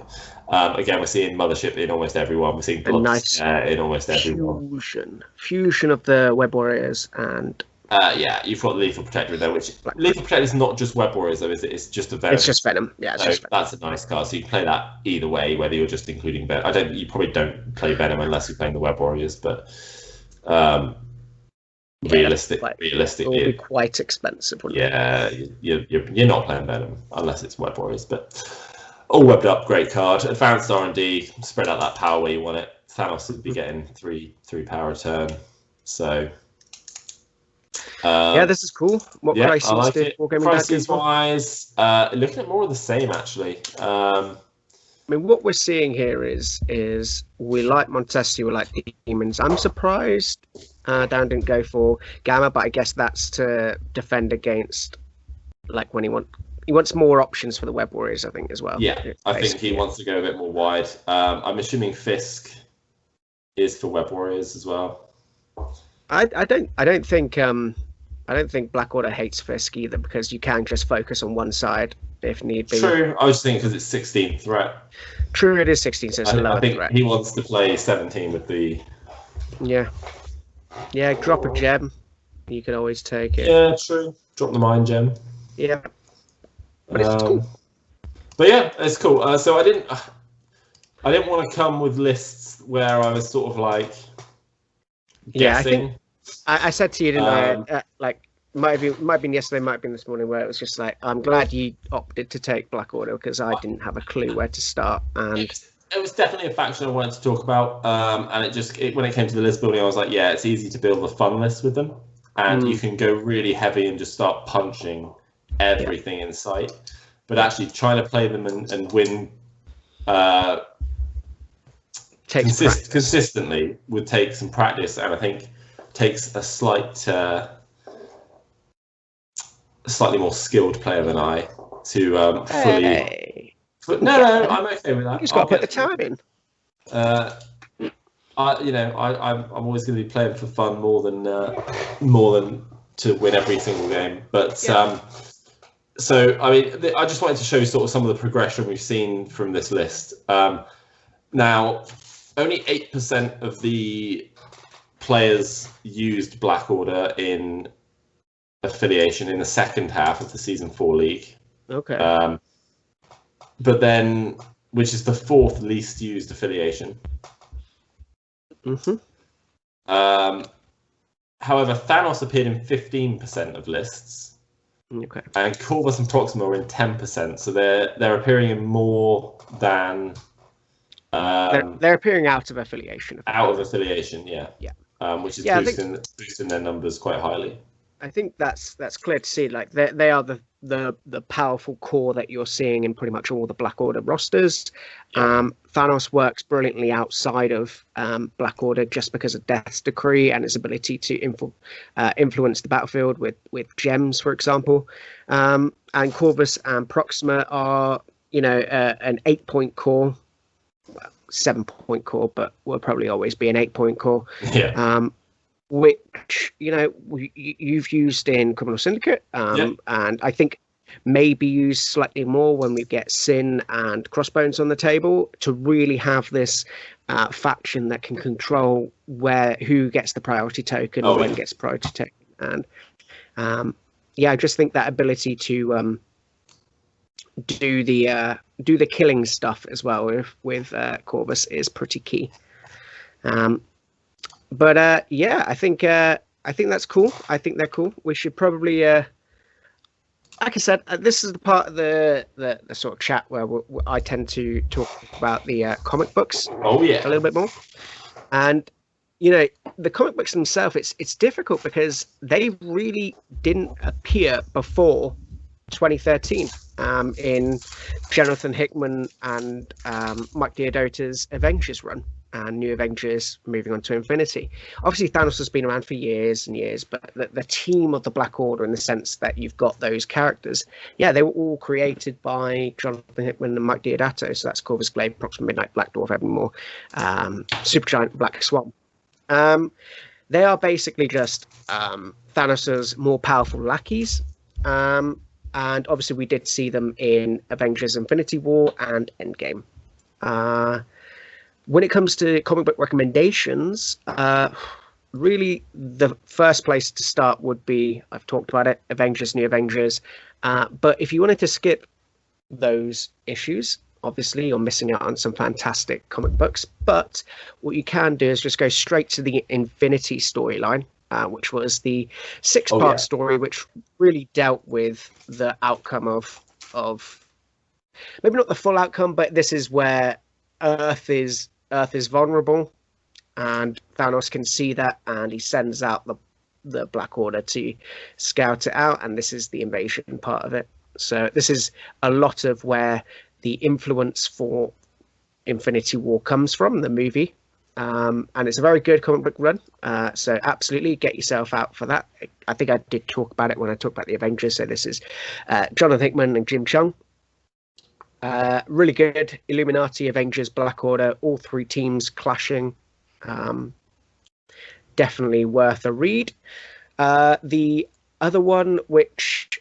Again, we're seeing Mothership in almost everyone. We're seeing Blood Spare in almost everyone. Fusion of the Web Warriors and... yeah, you've got Lethal Protector in there, which... Lethal Protector is not just Web Warriors, though, is it? It's just a Venom. It's just Venom, yeah. It's just Venom. That's a nice card, so you can play that either way, whether you're just including Venom. You probably don't play Venom unless you're playing the Web Warriors, but... realistically, it will be quite expensive. Yeah, you're not playing Venom unless it's Web Warriors, but all webbed up, great card. Advanced R&D, spread out that power where you want it. Thanos would be getting three power a turn, so yeah, this is cool. What prices I like did it. Wargaming Prices wise, looking at more of the same actually. I mean, what we're seeing here is we like Montesi, we like Demons. I'm surprised Dan didn't go for Gamma, but I guess that's to defend against, like, when he wants more options for the Web Warriors, I think, as well. Yeah, I think he wants to go a bit more wide. I'm assuming Fisk is for Web Warriors as well. I don't think Black Order hates Fisk either, because you can just focus on one side if need be. True, I was thinking because it's 16 threat. True, it is 16, so it's a lower threat. He wants to play 17 with the... Yeah, drop a gem. You can always take it. Yeah, true. Drop the Mind Gem. Yeah. But it's cool. But yeah, it's cool. So I didn't want to come with lists where I was sort of like guessing. Yeah, I think I said to you, didn't I? Like, might have been yesterday, might have been this morning, where it was just like, I'm glad you opted to take Black Order because I didn't have a clue where to start. And it was definitely a faction I wanted to talk about. And when it came to the list building, I was like, yeah, it's easy to build a fun list with them, and you can go really heavy and just start punching everything in sight. But actually, trying to play them and win consistently would take some practice, and I think takes a slightly more skilled player than I to fully. No, I'm okay with that. You just got to put the time in. I'm always going to be playing for fun more than to win every single game. But so I mean, I just wanted to show sort of some of the progression we've seen from this list. Now, only 8% of the players used Black Order in affiliation in the second half of the Season 4 league. Okay. But then, which is the fourth least used affiliation. Mm-hmm. However, Thanos appeared in 15% of lists. Okay. And Corvus and Proxima are in 10%, so they're appearing in more than. They're appearing out of affiliation. Out of affiliation, yeah. Yeah. Which is boosting their numbers quite highly. I think that's clear to see. Like they are the powerful core that you're seeing in pretty much all the Black Order rosters. Yeah. Thanos works brilliantly outside of Black Order just because of Death's Decree and its ability to influence the battlefield with gems, for example. And Corvus and Proxima are, an 8-point core. 7-point core, but will probably always be an 8-point core. Yeah. Which you've used in Criminal Syndicate, and I think maybe used slightly more when we get Sin and Crossbones on the table to really have this faction that can control who gets the priority token and when gets priority token. And I just think that ability to do the killing stuff as well with Corvus is pretty key. But I think that's cool. I think they're cool. We should probably, like I said, this is the part of the sort of chat where I tend to talk about the comic books. Oh yeah, a little bit more. And the comic books themselves, it's difficult because they really didn't appear before 2013 in Jonathan Hickman and Mike Diodota's Avengers run. and New Avengers moving on to Infinity. Obviously, Thanos has been around for years and years, but the team of the Black Order, in the sense that you've got those characters, yeah, they were all created by Jonathan Hickman and Mike Deodato. So that's Corvus, Glaive, Proxima Midnight, Black Dwarf, Evermore, Supergiant, Black Swan. They are basically just Thanos's more powerful lackeys. And obviously, we did see them in Avengers Infinity War and Endgame. When it comes to comic book recommendations, really the first place to start would be, I've talked about it, Avengers, New Avengers. But if you wanted to skip those issues, obviously you're missing out on some fantastic comic books. But what you can do is just go straight to the Infinity storyline, which was the six-part story, which really dealt with the outcome of maybe not the full outcome, but this is where Earth is vulnerable, and Thanos can see that, and he sends out the Black Order to scout it out, and this is the invasion part of it. So this is a lot of where the influence for Infinity War comes from, the movie, and it's a very good comic book run. So absolutely get yourself out for that. I think I did talk about it when I talked about the Avengers. So this is Jonathan Hickman and Jim Cheung. Really good. Illuminati, Avengers, Black Order, all three teams clashing. Definitely worth a read. The other one, which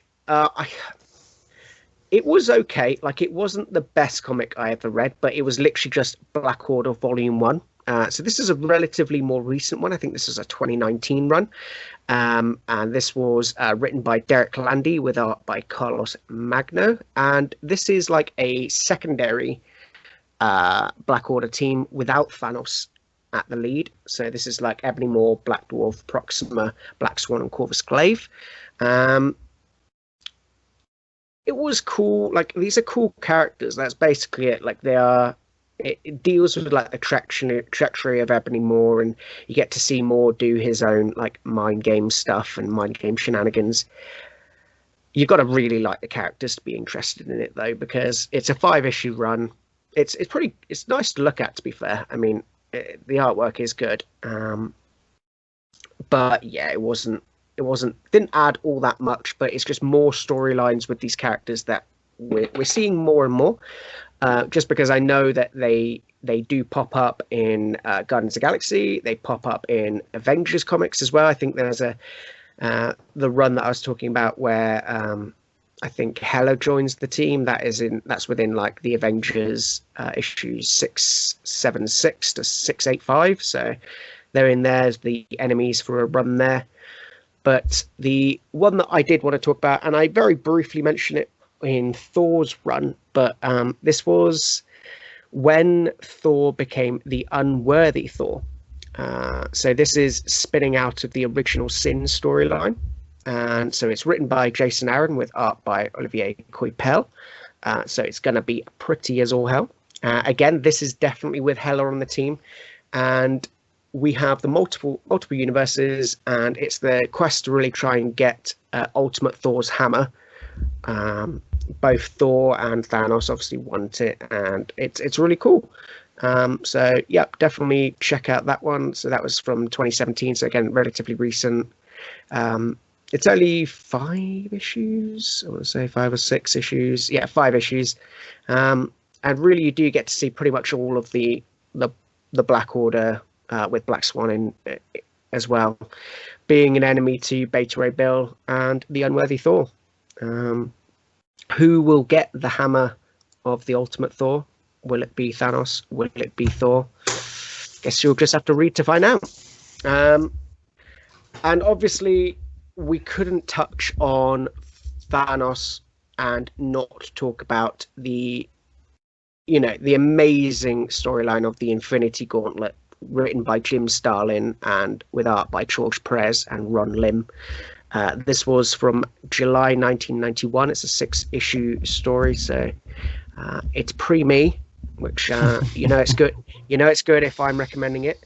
it was okay. Like, it wasn't the best comic I ever read, but it was literally just Black Order Volume 1. So this is a relatively more recent one. I think this is a 2019 run. And this was written by Derek Landy with art by Carlos Magno. And this is like a secondary Black Order team without Thanos at the lead. So this is like Ebony Maw, Black Dwarf, Proxima, Black Swan, and Corvus Glaive. It was cool. Like, these are cool characters. That's basically it. Like, it deals with like the treachery of Ebony Maw, and you get to see Maw do his own like mind game stuff and mind game shenanigans. You've got to really like the characters to be interested in it, though, because it's a 5-issue run. It's nice to look at, to be fair. I mean, the artwork is good, but yeah, didn't add all that much, but it's just more storylines with these characters that we're seeing more and more. Just because I know that they do pop up in Guardians of the Galaxy, they pop up in Avengers comics as well. I think there's the run that I was talking about where I think Hela joins the team. That's within like the Avengers issues 676 to 685. So they're in there as the enemies for a run there. But the one that I did want to talk about, and I very briefly mentioned it in Thor's run, but this was when Thor became the Unworthy Thor. So this is spinning out of the original Sin storyline. And so it's written by Jason Aaron with art by Olivier Coipel. So it's going to be pretty as all hell. Again, this is definitely with Hela on the team. And we have the multiple universes, and it's the quest to really try and get Ultimate Thor's hammer. Both Thor and Thanos obviously want it, and it's really cool. So yeah, definitely check out that one. So that was from 2017, so again, relatively recent. It's only 5 issues. I want to say 5 or 6 issues. Yeah, 5 issues. And really, you do get to see pretty much all of the Black Order with Black Swan in as well, being an enemy to Beta Ray Bill and the Unworthy Thor. Who will get the hammer of the Ultimate Thor? Will it be Thanos? Will it be Thor? Guess you'll just have to read to find out. And obviously, we couldn't touch on Thanos and not talk about the amazing storyline of the Infinity Gauntlet, written by Jim Starlin and with art by George Perez and Ron Lim. This was from July 1991. It's a 6-issue story, so it's pre-me, which it's good. It's good if I'm recommending it,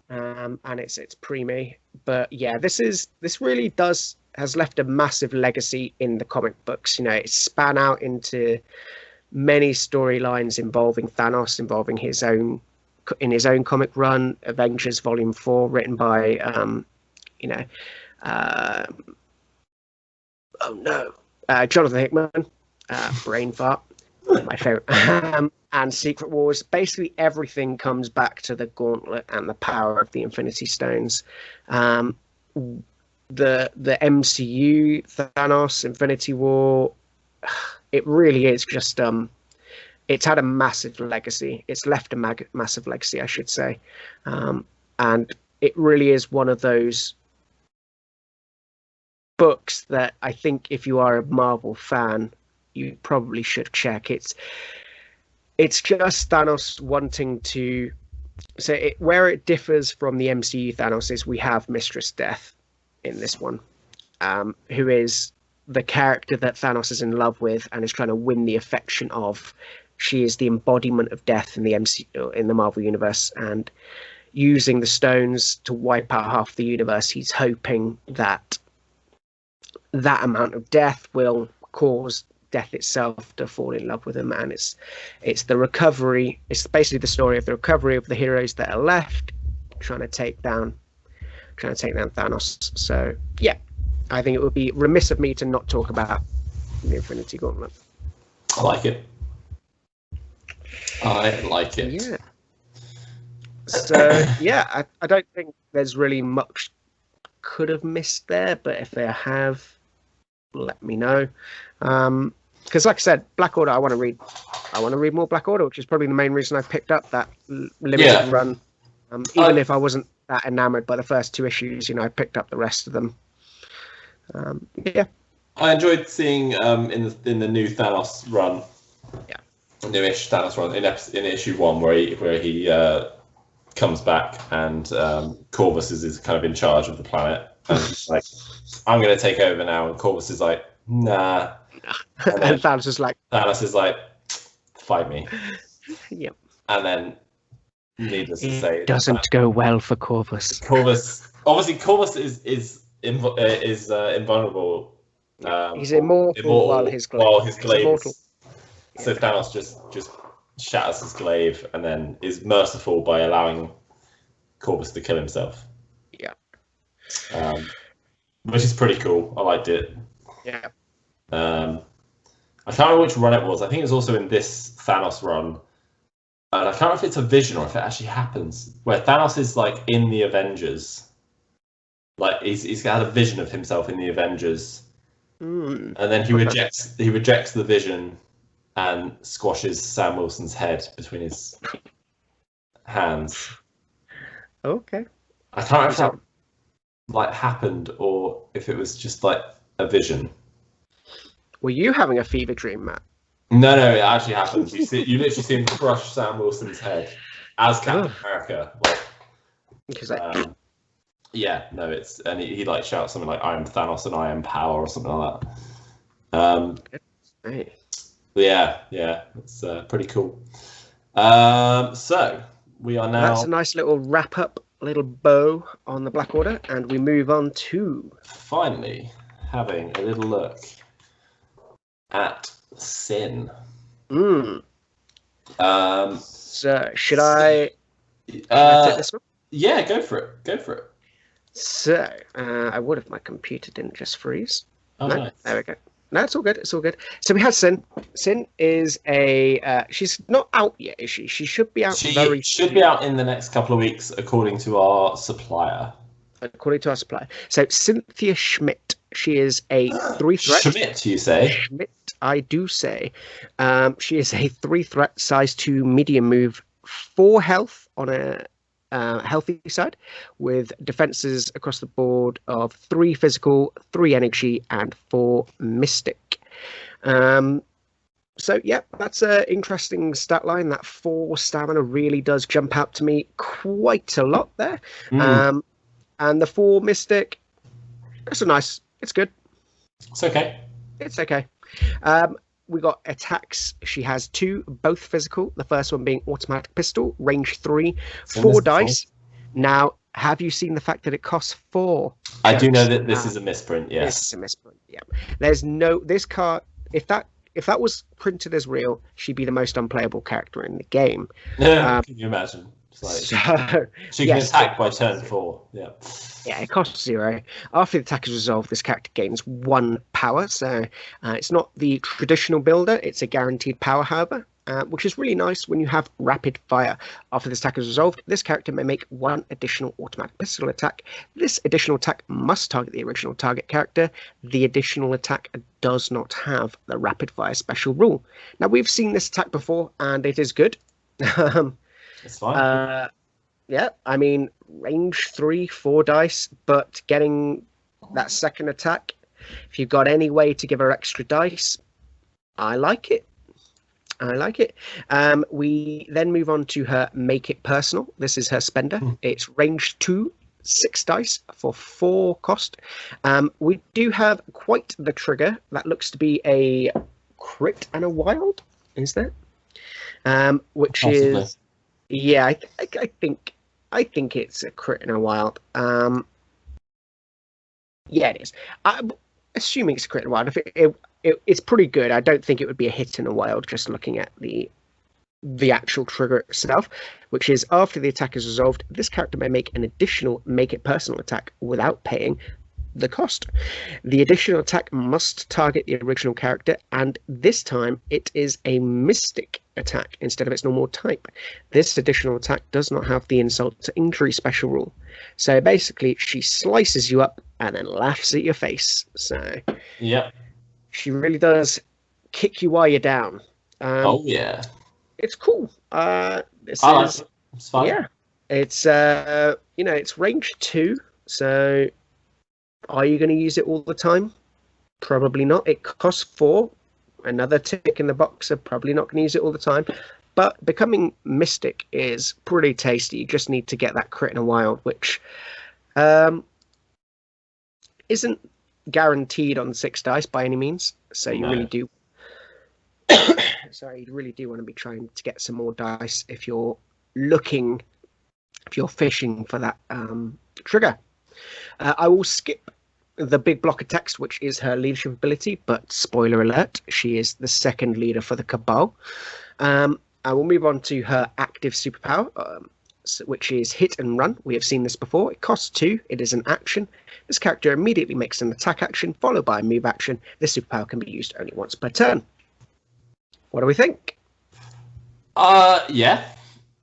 and it's pre-me. But yeah, this really has left a massive legacy in the comic books. It's span out into many storylines involving Thanos, involving his own in his own comic run, Avengers Volume 4, written by Jonathan Hickman, brain fart, my favorite, and Secret Wars. Basically, everything comes back to the Gauntlet and the power of the Infinity Stones. The MCU, Thanos, Infinity War, it really is just it's had a massive legacy. It's left a massive legacy, I should say, and it really is one of those books that I think if you are a Marvel fan, you probably should check. It's just Thanos wanting to where it differs from the MCU Thanos is we have Mistress Death in this one, who is the character that Thanos is in love with and is trying to win the affection of. She is the embodiment of death in the Marvel universe, and using the stones to wipe out half the universe, he's hoping that amount of death will cause death itself to fall in love with him. And it's the recovery. It's basically the story of the recovery of the heroes that are left, trying to take down Thanos. So yeah, I think it would be remiss of me to not talk about the Infinity Gauntlet. I like it. Yeah. So yeah, I don't think there's really much could have missed there, but if there have, let me know. Because like I said, Black Order, I want to read more Black Order, which is probably the main reason I picked up that limited run. Even if I wasn't that enamored by the first 2 issues, I picked up the rest of them. Yeah, I enjoyed seeing in the new Thanos run. Yeah, newish Thanos run in issue 1 where he comes back and Corvus is kind of in charge of the planet and he's like, I'm going to take over now, and Corvus is like, nah. And Thanos is like, fight me. Yep. And then, needless to say, it doesn't go well for Corvus. Corvus is invulnerable. He's immortal while his glaive. So Thanos just shatters his glaive and then is merciful by allowing Corvus to kill himself. Yeah. Which is pretty cool. I liked it. Yeah. I can't remember which run it was. I think it was also in this Thanos run. And I can't remember if it's a vision or if it actually happens, where Thanos is like in the Avengers. Like he's had a vision of himself in the Avengers. And then he rejects the vision and squashes Sam Wilson's head between his hands. Okay. I can't remember if that like happened or if it was just like a vision. Were you having a fever dream, Matt? No, it actually happened. You literally see him crush Sam Wilson's head as Captain America. And he like shouts something like, "I am Thanos and I am power" or something like that. Yeah, it's pretty cool. So we are now. That's a nice little wrap up, little bow on the Black Order, and we move on to finally having a little look at Sin. So should I take this one? Yeah, go for it. So I would if my computer didn't just freeze. Oh, no, nice. There we go. No, it's all good. So we have Sin. Sin is she's not out yet, is she? She should be out She should be out in the next couple of weeks, according to our supplier. So Cynthia Schmidt. She is a 3-threat. Schmidt, you say? Schmidt, I do say. She is a 3-threat, size 2, medium move, 4 health on a healthy side, with defenses across the board of 3 physical, 3 energy, and 4 mystic. So yeah, that's an interesting stat line. That 4 stamina really does jump out to me quite a lot there. And the 4 mystic, it's good. It's okay. We got attacks. She has 2, both physical. The first one being automatic pistol, range 3, 4 dice. Now, have you seen the fact that it costs 4? I do know that this is a misprint. Yes, this is a misprint. Yeah, there's no this card. If that was printed as real, she'd be the most unplayable character in the game. Can you imagine? It's So like, she can attack by turn 4. Yeah. Yeah, it costs 0. After the attack is resolved, this character gains 1 power. So it's not the traditional builder; it's a guaranteed power, however, which is really nice when you have rapid fire. After this attack is resolved, this character may make 1 additional automatic pistol attack. This additional attack must target the original target character. The additional attack does not have the rapid fire special rule. Now, we've seen this attack before, and it is good. It's fine. Yeah, I mean, range 3, 4 dice, but getting that second attack, if you've got any way to give her extra dice, I like it. We then move on to her Make It Personal. This is her spender. It's range 2, 6 dice for 4 cost. We do have quite the trigger. That looks to be a crit and a wild, is that? Which Possibly. Is... Yeah, I think it's a crit and a wild. Yeah, it is. I'm assuming it's a crit and a wild. If it's pretty good. I don't think it would be a hit and a wild, just looking at the actual trigger itself, which is after the attack is resolved, this character may make an additional Make It Personal attack without paying the cost. The additional attack must target the original character, and this time it is a mystic attack instead of its normal type. This additional attack does not have the insult to injury special rule. So basically, she slices you up and then laughs at your face. So yeah, she really does kick you while you're down. Oh yeah, it's cool. It's fun. Yeah, it's it's range 2, so. Are you going to use it all the time? Probably not. It costs 4. Another tick in the box. Probably not going to use it all the time. But becoming Mystic is pretty tasty. You just need to get that crit in a wild, which isn't guaranteed on 6 dice by any means. So you really do. Sorry, you really do want to be trying to get some more dice if you're fishing for that trigger. I will skip the big block of text, which is her leadership ability, but spoiler alert, she is the second leader for the Cabal. I will move on to her active superpower, which is Hit and Run. We have seen this before. It costs 2. It is an action. This character immediately makes an attack action, followed by a move action. This superpower can be used only once per turn. What do we think? Yeah.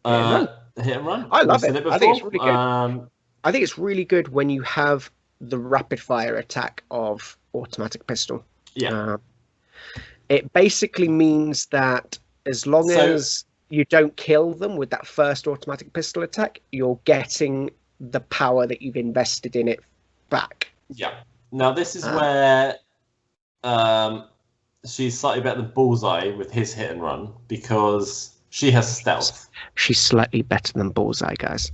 Hit and Run. I love it. I think it's really good. I think it's really good when you have the rapid fire attack of automatic pistol. Yeah. It basically means that as long as you don't kill them with that first automatic pistol attack, you're getting the power that you've invested in it back. Yeah. Now this is where she's slightly better than Bullseye with his Hit and Run because she has stealth. She's slightly better than Bullseye, guys.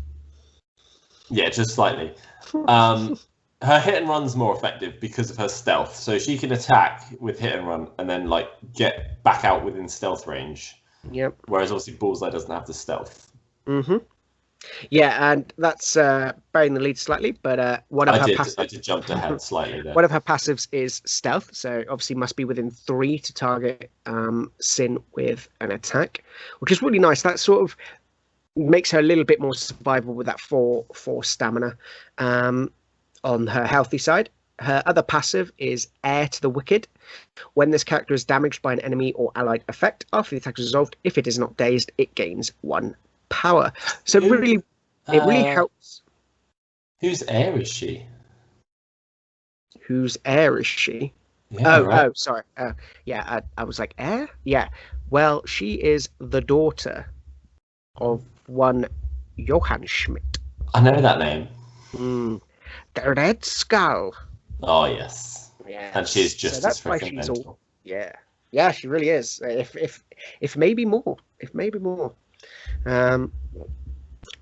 Yeah, just slightly. Her Hit and Run's more effective because of her stealth. So she can attack with Hit and Run and then get back out within stealth range. Yep. Whereas obviously Bullseye doesn't have the stealth. Mm-hmm. Yeah, and that's burying the lead slightly, but one of her passives... I did jump ahead slightly there. One of her passives is stealth, so obviously must be within 3 to target Sin with an attack, which is really nice. That sort of makes her a little bit more survivable with that 4 stamina on her healthy side. Her other passive is Heir to the Wicked. When this character is damaged by an enemy or allied effect, after the attack is resolved, if it is not dazed, it gains 1 power. So it really helps. Whose Heir is she? Whose Heir is she? Yeah, sorry. I was like, Heir? Yeah. Well, she is the daughter of one Johann Schmidt. I know that name. The Red Skull. Oh yes. Yeah. And she's just so that's why she's all. Yeah, she really is. If maybe more.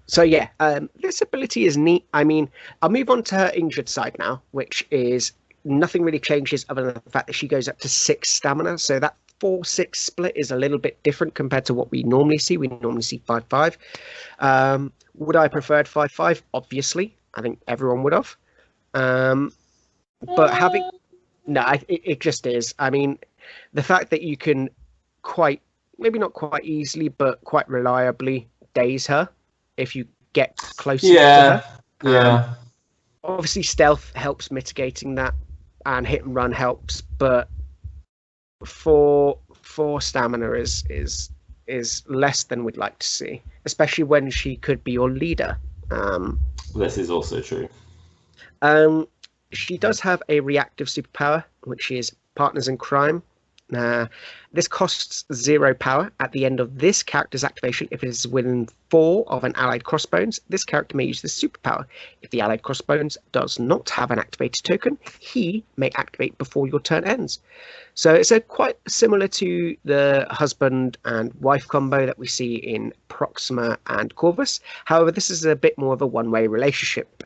So yeah, this ability is neat. I mean, I'll move on to her injured side now, which is nothing really changes other than the fact that she goes up to 6 stamina. So that 4-6 split is a little bit different compared to what we normally see. We normally see 5-5. Would I preferred 5-5? Obviously, I think everyone would have. But having it just is. I mean, the fact that you can maybe not quite easily, but quite reliably daze her if you get closer to Yeah, her. yeah. Obviously, stealth helps mitigating that, and hit and run helps. But four stamina is less than we'd like to see, especially when she could be your leader. This is also true. She does have a reactive superpower, which is Partners in Crime. This costs 0 power at the end of this character's activation. If it is within 4 of an allied crossbones, this character may use this superpower. If the allied crossbones does not have an activated token, he may activate before your turn ends. So it's quite similar to the husband and wife combo that we see in Proxima and Corvus. However, this is a bit more of a one-way relationship.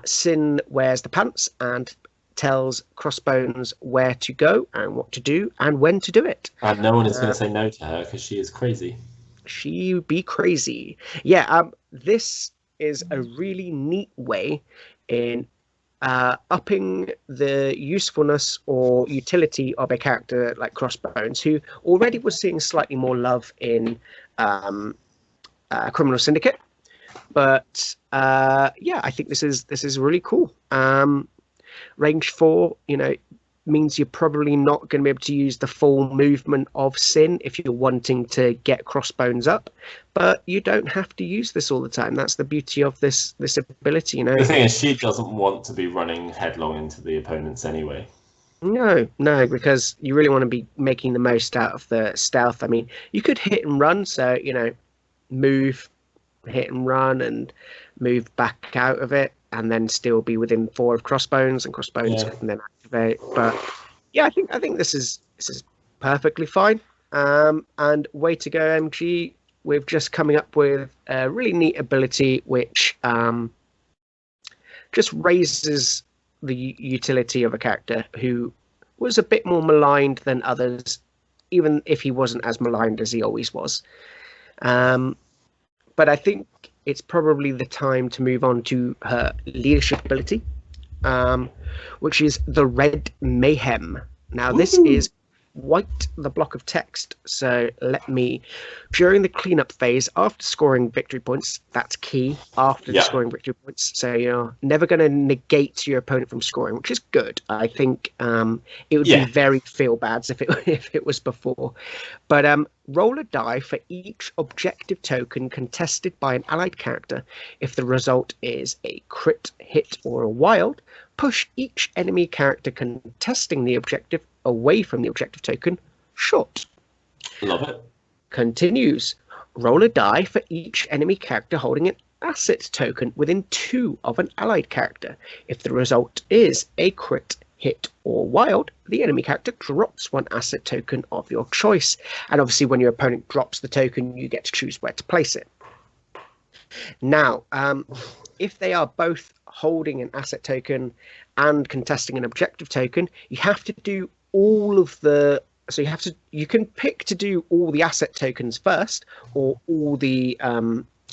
Sin wears the pants and tells Crossbones where to go and what to do and when to do it. And no one is going to say no to her because she is crazy. She be crazy. Yeah, this is a really neat way in upping the usefulness or utility of a character like Crossbones, who already was seeing slightly more love in Criminal Syndicate. But yeah, I think this is really cool. Range 4, means you're probably not going to be able to use the full movement of Sin if you're wanting to get Crossbones up, but you don't have to use this all the time. That's the beauty of this ability. The thing is, she doesn't want to be running headlong into the opponents anyway. No, because you really want to be making the most out of the stealth. I mean, you could hit and run, so move, hit and run, and move back out of it, and then still be within 4 of Crossbones, and Crossbones can then activate. But yeah, I think this is perfectly fine. And way to go, MG. We're just coming up with a really neat ability which just raises the utility of a character who was a bit more maligned than others, even if he wasn't as maligned as he always was. But I think it's probably the time to move on to her leadership ability, which is the Red Mayhem. Now, this is white the block of text. So during the cleanup phase, after scoring victory points, that's key, after scoring victory points. So you're never going to negate your opponent from scoring, which is good. I think it would be very feel bad if it was before. But roll a die for each objective token contested by an allied character. If the result is a crit, hit, or a wild, push each enemy character contesting the objective away from the objective token short. Love it. Continues. Roll a die for each enemy character holding an asset token within 2 of an allied character. If the result is a crit, hit, or wild, the enemy character drops 1 asset token of your choice. And obviously when your opponent drops the token, you get to choose where to place it. Now, if they are both holding an asset token and contesting an objective token, you have to do all of the... So you can pick to do all the asset tokens first, or all the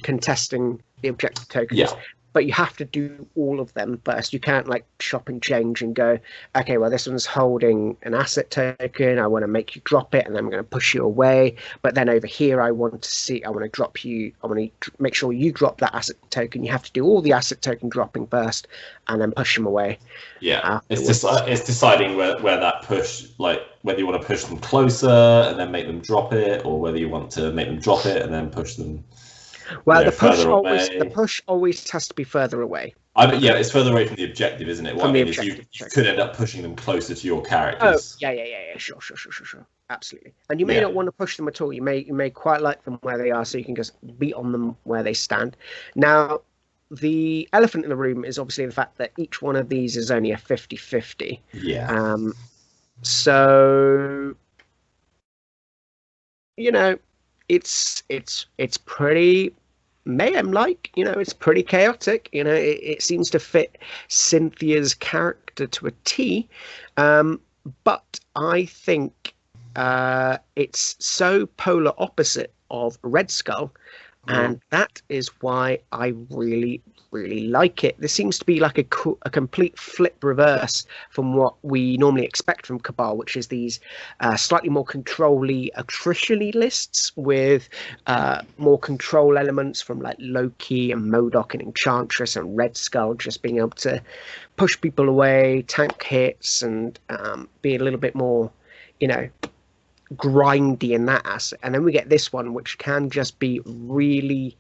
contesting the objective tokens. Yeah. But you have to do all of them first. You can't shop and change and go, okay, well, this one's holding an asset token. I want to make you drop it, and then I'm going to push you away. But then over here, I want to drop you. I want to make sure you drop that asset token. You have to do all the asset token dropping first, and then push them away. Yeah, it's deciding where that push, whether you want to push them closer and then make them drop it, or whether you want to make them drop it and then push them. Well, the push always has to be further away. It's further away from the objective, isn't it? What I mean is you could end up pushing them closer to your characters. Oh, yeah. Sure. Absolutely. And you may not want to push them at all. You may quite like them where they are, so you can just beat on them where they stand. Now, the elephant in the room is obviously the fact that each one of these is only a 50-50. Yeah. So, it's pretty mayhem-like, it's pretty chaotic, it seems to fit Cynthia's character to a T, but I think it's so polar opposite of Red Skull And that is why I really, really like it. This seems to be like a complete flip reverse from what we normally expect from Cabal, which is these slightly more control-y, attrition-y lists with more control elements from like Loki and MODOK and Enchantress and Red Skull just being able to push people away, tank hits, and be a little bit more, grindy in that asset. And then we get this one, which can just be really,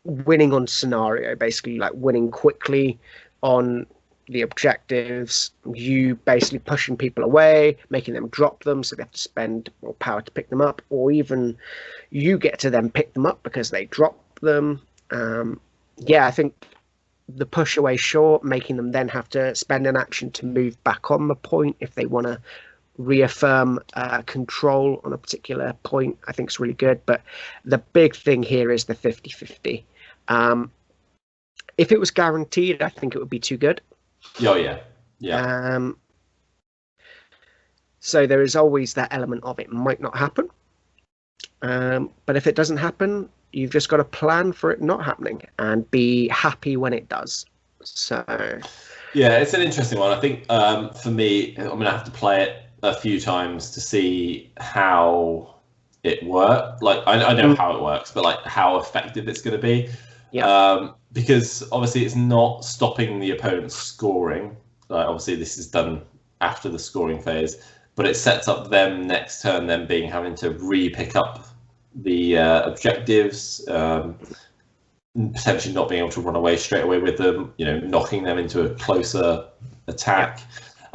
winning on scenario, basically like winning quickly on the objectives, you basically pushing people away, making them drop them so they have to spend more power to pick them up, or even you get to then pick them up because they drop them. I think the push away short, making them then have to spend an action to move back on the point if they want to reaffirm control on a particular point, I think is really good. But the big thing here is the 50-50. If it was guaranteed, I think it would be too good. Oh yeah. So there is always that element of it might not happen. But if it doesn't happen, you've just got to plan for it not happening and be happy when it does. So yeah, it's an interesting one. I think for me, I'm gonna have to play it a few times to see how it works. Like I know how it works, but like how effective it's going to be. Yeah. Because obviously it's not stopping the opponent's scoring. Obviously this is done after the scoring phase, but it sets up them next turn, them having to re-pick up the objectives, potentially not being able to run away straight away with them, knocking them into a closer attack.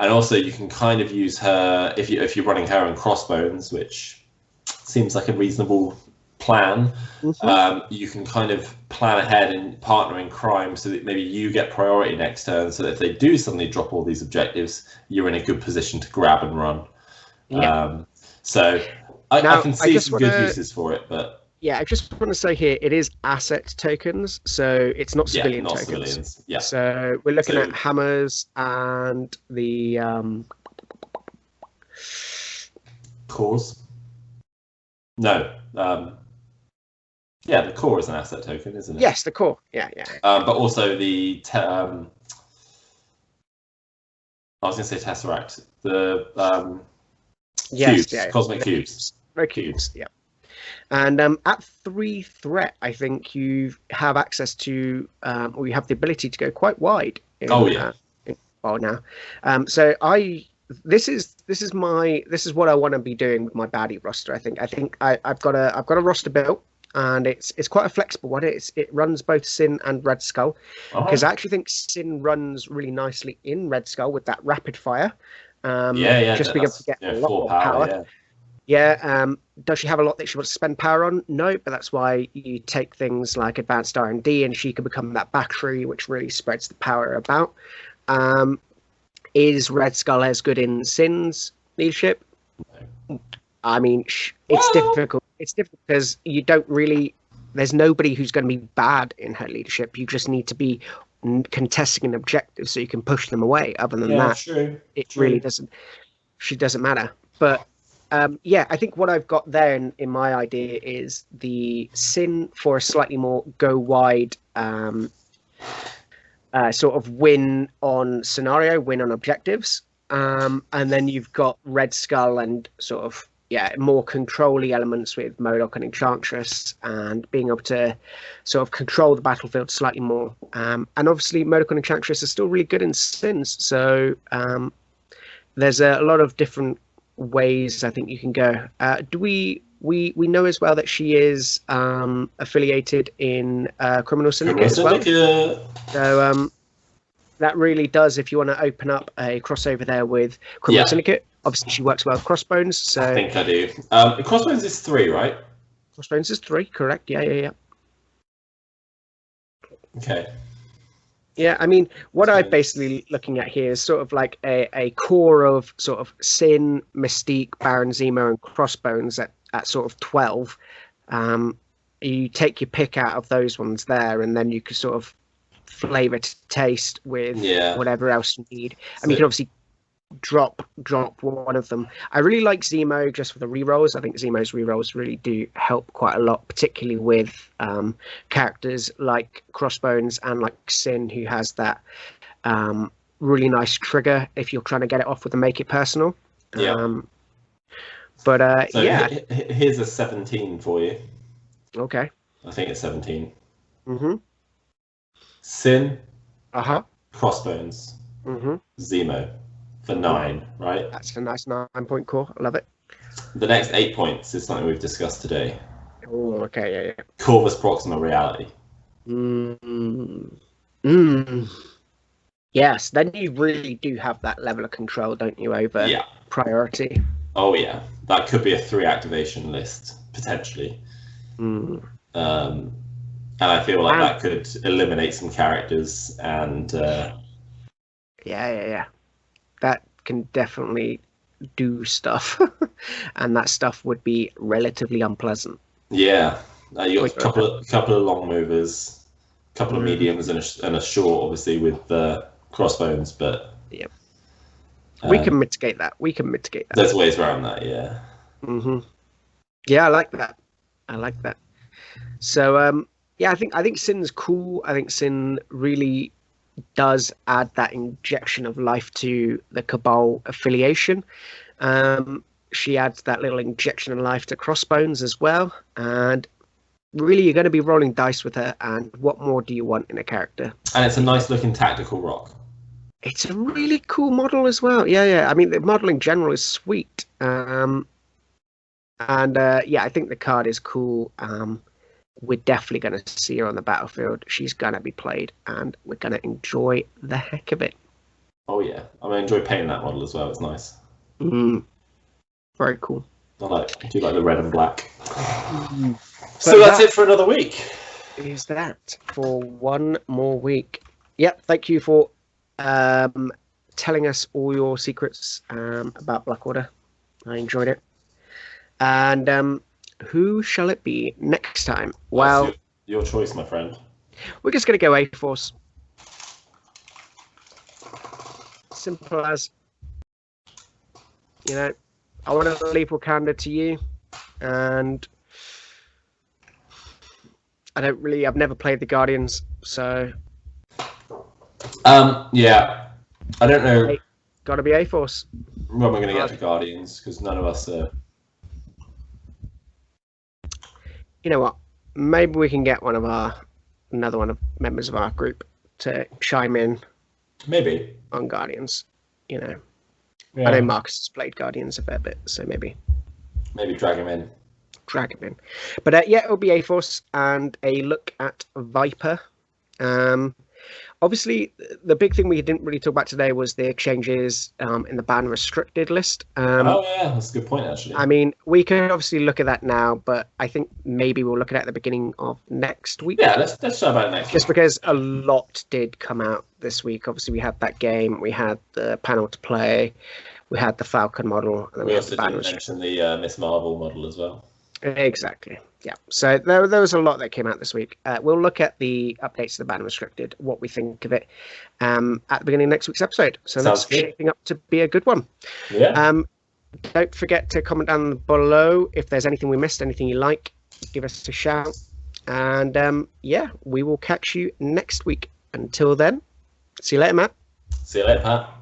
And also you can kind of use her if you're running her and Crossbones, which seems like a reasonable plan. You can kind of plan ahead and partner in crime so that maybe you get priority next turn, so that if they do suddenly drop all these objectives, you're in a good position to grab and run. So I can see some good uses for it, but I just want to say here, it is asset tokens, so it's not civilian tokens. Civilians. Yeah. So we're looking at hammers and the cores. No. The core is an asset token, isn't it? Yes, the core. Yeah. But also the I was going to say Tesseract. The cubes, cosmic cubes. Cubes. Yeah. And at 3 threat, I think you have access to, or you have the ability to go quite wide. Now. So this is what I want to be doing with my baddie roster. I think I've got a roster built, and it's quite a flexible one. It runs both Sin and Red Skull, because I actually think Sin runs really nicely in Red Skull with that rapid fire. Just being able to get a lot more power. Does she have a lot that she wants to spend power on? No, but that's why you take things like advanced R&D, and she can become that battery which really spreads the power about. Is Red Skull as good in Sin's leadership? I mean, it's difficult. It's difficult because you don't really. There's nobody who's going to be bad in her leadership. You just need to be contesting an objective so you can push them away. Other than that, it really doesn't. She doesn't matter. But I think what I've got there in my idea is the Sin for a slightly more go wide sort of win on scenario, win on objectives. And then you've got Red Skull and sort of, more control-y elements with MODOK and Enchantress, and being able to sort of control the battlefield slightly more. And obviously MODOK and Enchantress are still really good in Sins. So there's a lot of different ways I think you can go. Do we know as well that she is affiliated in Criminal Syndicate as well. So that really does, if you want to open up a crossover there with Criminal Syndicate. Obviously she works well with Crossbones. So I think I do. Crossbones is 3, right? Crossbones is 3, correct? Yeah. Okay. Yeah, I mean, what I'm basically looking at here is sort of like a core of sort of Sin, Mystique, Baron Zemo, and Crossbones at sort of 12. You take your pick out of those ones there, and then you can sort of flavor to taste with whatever else you need. I mean, you can obviously drop one of them. I really like Zemo just for the rerolls. I think Zemo's rerolls really do help quite a lot, particularly with characters like Crossbones and like Sin, who has that really nice trigger if you're trying to get it off with the Make It Personal. Yeah. But so yeah. Here's a 17 for you. Okay. I think it's 17. Mm-hmm. Sin. Uh-huh. Crossbones. Mm-hmm. Zemo. For 9, right? That's a nice 9-point core. I love it. The next 8 points is something we've discussed today. Oh, okay, yeah. Corvus Proxima Reality. Yes, then you really do have that level of control, don't you, over priority? Oh, yeah. That could be a 3 activation list, potentially. And I feel like that could eliminate some characters and... Yeah. That can definitely do stuff. And that stuff would be relatively unpleasant. Yeah. You got a couple of long movers, a couple of mediums, and a short, obviously, with Crossbones, but... Yeah. We can mitigate that. There's ways around that, yeah. Yeah, I like that. So, yeah, I think Sin's cool. I think Sin really does add that injection of life to the Cabal affiliation. She adds that little injection of life to Crossbones as well. And really, you're going to be rolling dice with her. And what more do you want in a character? And it's a nice looking tactical rock. It's a really cool model as well. Yeah. I mean, the model in general is sweet. Yeah, I think the card is cool. We're definitely going to see her on the battlefield. She's going to be played, and we're going to enjoy the heck of it. Oh, yeah. I enjoy painting that model as well. It's nice. Very cool. I do like the red and black. So that's it for another week. Is that for one more week? Yep. Thank you for telling us all your secrets about Blackwater. I enjoyed it. And who shall it be next time? Well, your choice, my friend. We're just going to go A-Force. Simple as, I want to leave Wakanda to you, and I've never played the Guardians, so. Yeah, I don't know. Got to be A-Force. When we're going to get to Guardians, because none of us are. You know what? Maybe we can get another one of members of our group to chime in. Maybe on Guardians. Yeah. I know Marcus has played Guardians a fair bit, so maybe drag him in. But yeah, it'll be A-Force and a look at Viper. Obviously, the big thing we didn't really talk about today was the changes in the ban restricted list. Oh, yeah, that's a good point, actually. I mean, we can obviously look at that now, but I think maybe we'll look at it at the beginning of next week. Yeah, let's chat about it next week. Just because a lot did come out this week. Obviously, we had that game, we had the panel to play, we had the Falcon model. And then we also didn't mention the Miss Marvel model as well. Exactly. Yeah. So there was a lot that came out this week. We'll look at the updates to the ban restricted, what we think of it, at the beginning of next week's episode. So that's shaping up to be a good one. Yeah. Don't forget to comment down below if there's anything we missed, anything you like. Give us a shout. And yeah, we will catch you next week. Until then, see you later, Matt. See you later, Pat.